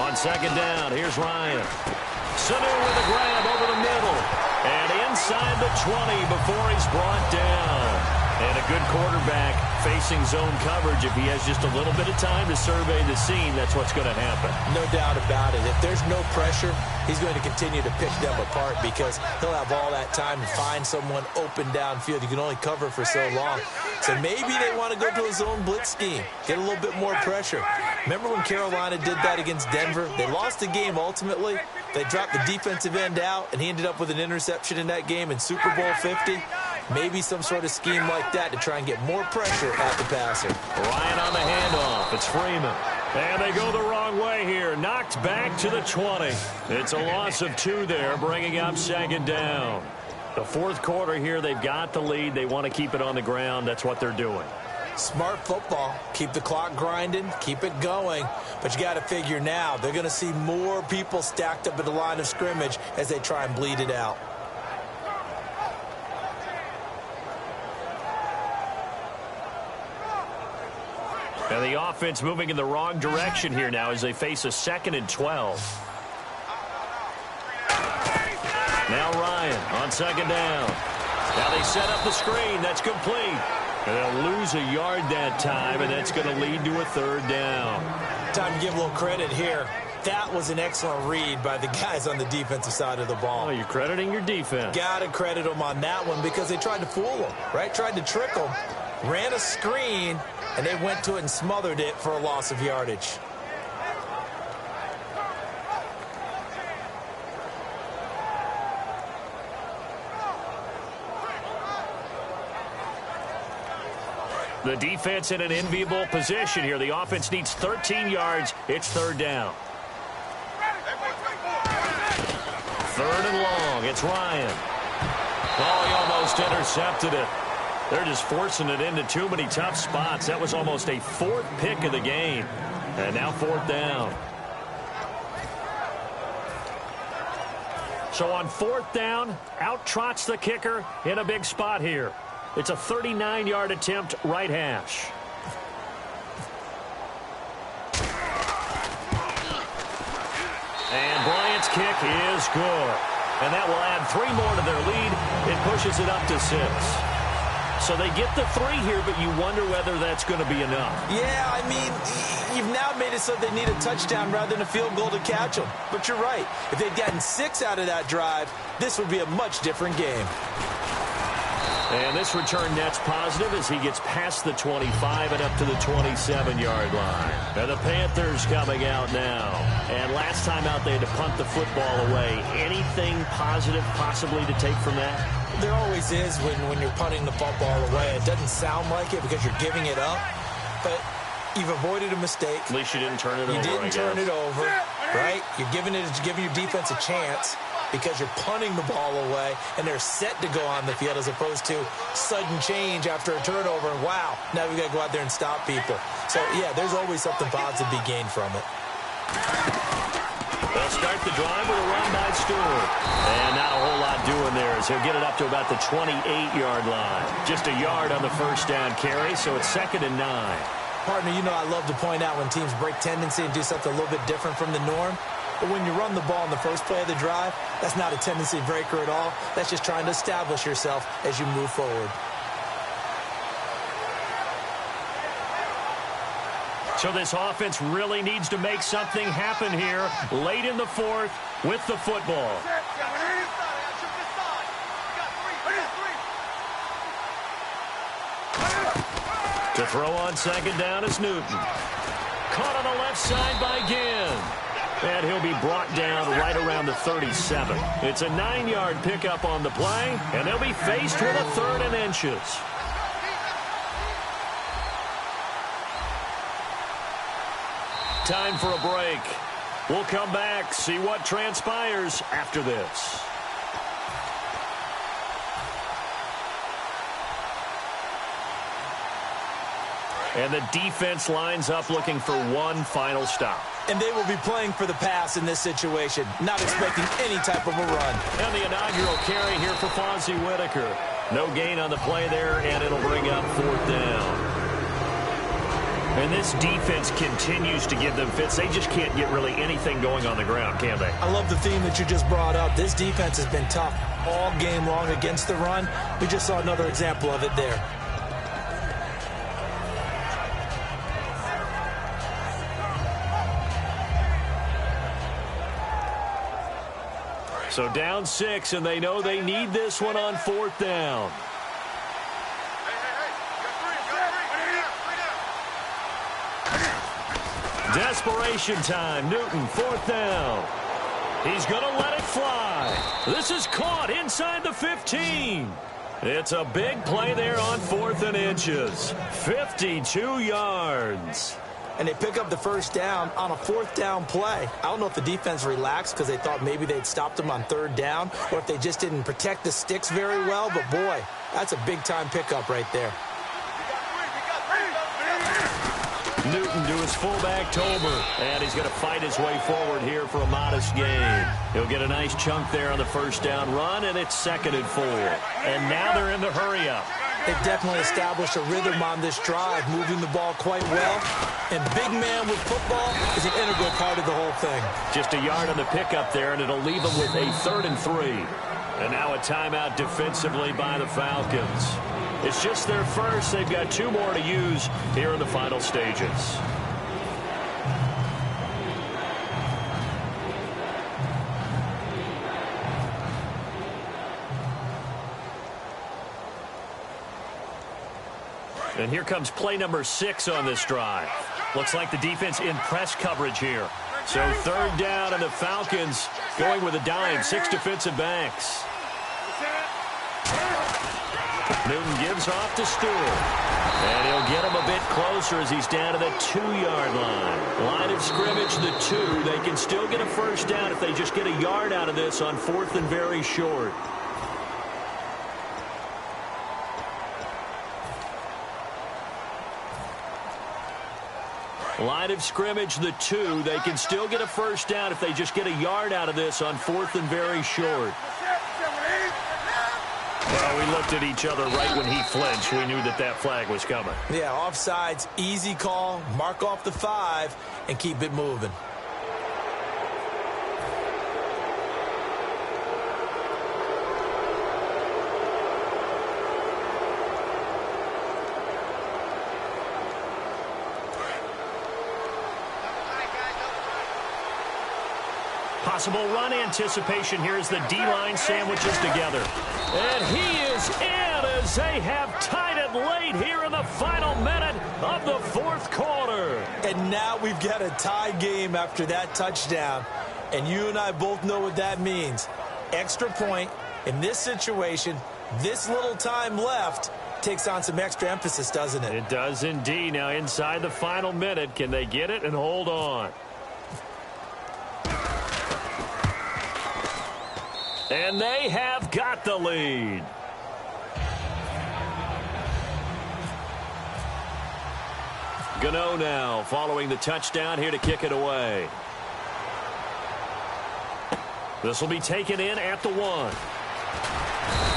On second down, here's Ryan. Sanu with a grab over the middle. And inside the 20 before he's brought down. And a good quarterback facing zone coverage. If he has just a little bit of time to survey the scene, that's what's going to happen. No doubt about it. If there's no pressure, he's going to continue to pick them apart because he'll have all that time to find someone open downfield. You can only cover for so long. So maybe they want to go to a zone blitz scheme, get a little bit more pressure. Remember when Carolina did that against Denver? They lost the game ultimately. They dropped the defensive end out, and he ended up with an interception in that game in Super Bowl 50. Maybe some sort of scheme like that to try and get more pressure at the passer. Ryan on the handoff. It's Freeman. And they go the wrong way here. Knocked back to the 20. It's a loss of 2 there, bringing up second down. The fourth quarter here, they've got the lead. They want to keep it on the ground. That's what they're doing. Smart football. Keep the clock grinding. Keep it going. But you got to figure now they're going to see more people stacked up at the line of scrimmage as they try and bleed it out. And the offense moving in the wrong direction here now as they face a 2nd and 12. Now Ryan on 2nd down. Now they set up the screen. That's complete. And they'll lose a yard that time, and that's going to lead to a 3rd down. Time to give a little credit here. That was an excellent read by the guys on the defensive side of the ball. Oh, you're crediting your defense. Got to credit them on that one because they tried to fool them, right? Tried to trick them, ran a screen, and they went to it and smothered it for a loss of yardage. The defense in an enviable position here. The offense needs 13 yards. It's 3rd down. 3rd and long. It's Ryan. Oh, he almost intercepted it. They're just forcing it into too many tough spots. That was almost a 4th pick of the game. And now 4th down. So on 4th down, out trots the kicker in a big spot here. It's a 39-yard attempt, right hash. And Bryant's kick is good. And that will add 3 more to their lead. It pushes it up to 6. So they get the 3 here, but you wonder whether that's going to be enough. Yeah, I mean, you've now made it so they need a touchdown rather than a field goal to catch them. But you're right. If they'd gotten 6 out of that drive, this would be a much different game. And this return net's positive as he gets past the 25 and up to the 27-yard line. And the Panthers coming out now. And last time out they had to punt the football away. Anything positive possibly to take from that? There always is when you're punting the football away. It doesn't sound like it because you're giving it up, but you've avoided a mistake. At least you didn't turn it over. You didn't turn it over, right? You're giving your defense a chance because you're punting the ball away, and they're set to go on the field as opposed to sudden change after a turnover. And wow, now we got to go out there and stop people. So, yeah, there's always something positive to be gained from it. They'll start the drive with a run by Stewart. And not a whole lot doing there as he'll get it up to about the 28-yard line. Just a yard on the 1st down carry, so it's 2nd and 9. Partner, you know I love to point out when teams break tendency and do something a little bit different from the norm. But when you run the ball in the first play of the drive, that's not a tendency breaker at all. That's just trying to establish yourself as you move forward. So this offense really needs to make something happen here late in the 4th with the football. To throw on 2nd down is Newton. Caught on the left side by Ginn. And he'll be brought down right around the 37. It's a 9-yard pickup on the play, and they'll be faced with a 3rd and inches. Time for a break. We'll come back, see what transpires after this. And the defense lines up looking for one final stop. And they will be playing for the pass in this situation, not expecting any type of a run. And the inaugural carry here for Fonzie Whitaker. No gain on the play there, and it'll bring up 4th down. And this defense continues to give them fits. They just can't get really anything going on the ground, can they? I love the theme that you just brought up. This defense has been tough all game long against the run. We just saw another example of it there. So down 6, and they know they need this one on 4th down. Desperation time. Newton, 4th down. He's going to let it fly. This is caught inside the 15. It's a big play there on 4th and inches. 52 yards. And they pick up the 1st down on a 4th down play. I don't know if the defense relaxed because they thought maybe they'd stopped them on 3rd down, or if they just didn't protect the sticks very well. But, boy, that's a big-time pickup right there. Newton to his fullback, Tolbert. And he's going to fight his way forward here for a modest gain. He'll get a nice chunk there on the 1st down run, and it's 2nd and 4. And now they're in the hurry-up. They've definitely established a rhythm on this drive, moving the ball quite well. And big man with football is an integral part of the whole thing. Just a yard on the pickup there, and it'll leave them with a 3rd and 3. And now a timeout defensively by the Falcons. It's just their first. They've got 2 more to use here in the final stages. And here comes play number 6 on this drive. Looks like the defense in press coverage here. So 3rd down, and the Falcons going with a dime. 6 defensive backs. Newton gives off to Stewart. And he'll get him a bit closer as he's down to the 2-yard line. Line of scrimmage, the 2. They can still get a first down if they just get a yard out of this on 4th and very short. Line of scrimmage, the 2. They can still get a first down if they just get a yard out of this on 4th and very short. Well, we looked at each other right when he flinched. We knew that that flag was coming. Yeah, offsides, easy call. Mark off the 5 and keep it moving. Possible run anticipation here as the D-line sandwiches together. And he is in as they have tied it late here in the final minute of the 4th quarter. And now we've got a tie game after that touchdown. And you and I both know what that means. Extra point in this situation, this little time left, takes on some extra emphasis, doesn't it? It does indeed. Now inside the final minute, can they get it and hold on? And they have got the lead. Gano now following the touchdown here to kick it away. This will be taken in at the 1.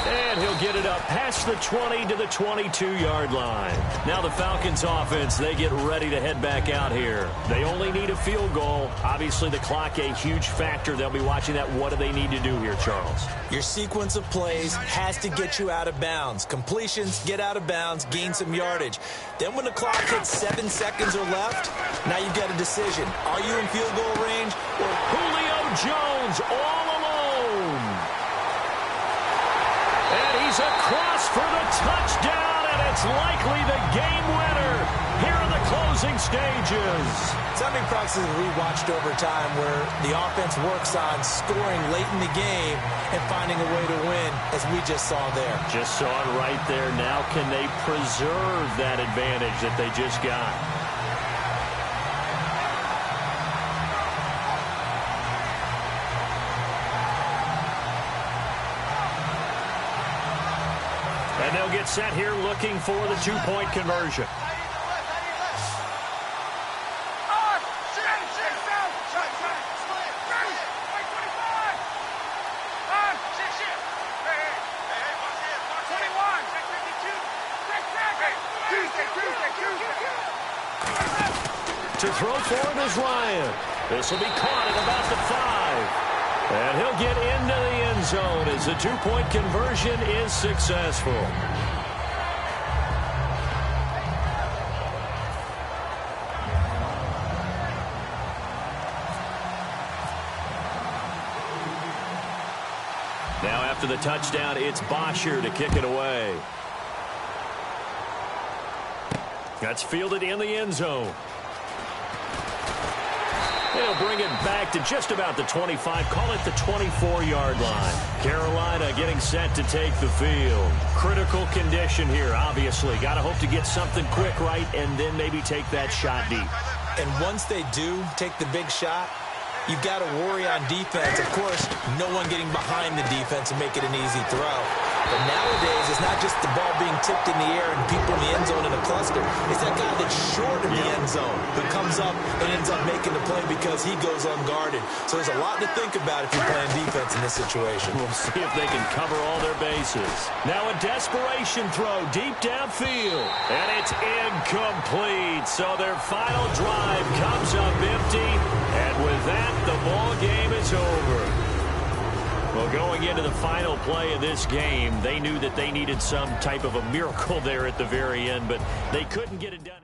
And he'll get it up past the 20 to the 22-yard line. Now the Falcons offense, they get ready to head back out here. They only need a field goal. Obviously the clock a huge factor. They'll be watching that. What do they need to do here, Charles? Your sequence of plays has to get you out of bounds. Completions, get out of bounds, gain some yardage. Then when the clock hits 7 seconds or left, now you've got a decision. Are you in field goal range? Or Julio Jones all alone. And he's across for the touchdown, and it's likely the game winner here in the closing stages. So many practices we watched over time where the offense works on scoring late in the game and finding a way to win, as we just saw there. Just saw it right there. Now can they preserve that advantage that they just got? And they'll get set here looking for the 2-point conversion. To throw forward is Ryan. This will be caught at about the 5. And he'll get into the end zone as the 2-point conversion is successful. Now after the touchdown, it's Bosher to kick it away. That's fielded in the end zone. They'll bring it back to just about the 25, call it the 24-yard line. Carolina getting set to take the field. Critical condition here, obviously. Got to hope to get something quick right and then maybe take that shot deep. And once they do take the big shot, you've got to worry on defense. Of course, no one getting behind the defense and make it an easy throw. But nowadays, it's not just the ball being tipped in the air and people in the end zone in a cluster. It's that guy that's short of the end zone who comes up and ends up making the play because he goes unguarded. So there's a lot to think about if you're playing defense in this situation. We'll see if they can cover all their bases. Now a desperation throw deep downfield. And it's incomplete. So their final drive comes up empty. And with that, the ball game is over. Well, going into the final play of this game, they knew that they needed some type of a miracle there at the very end, but they couldn't get it done.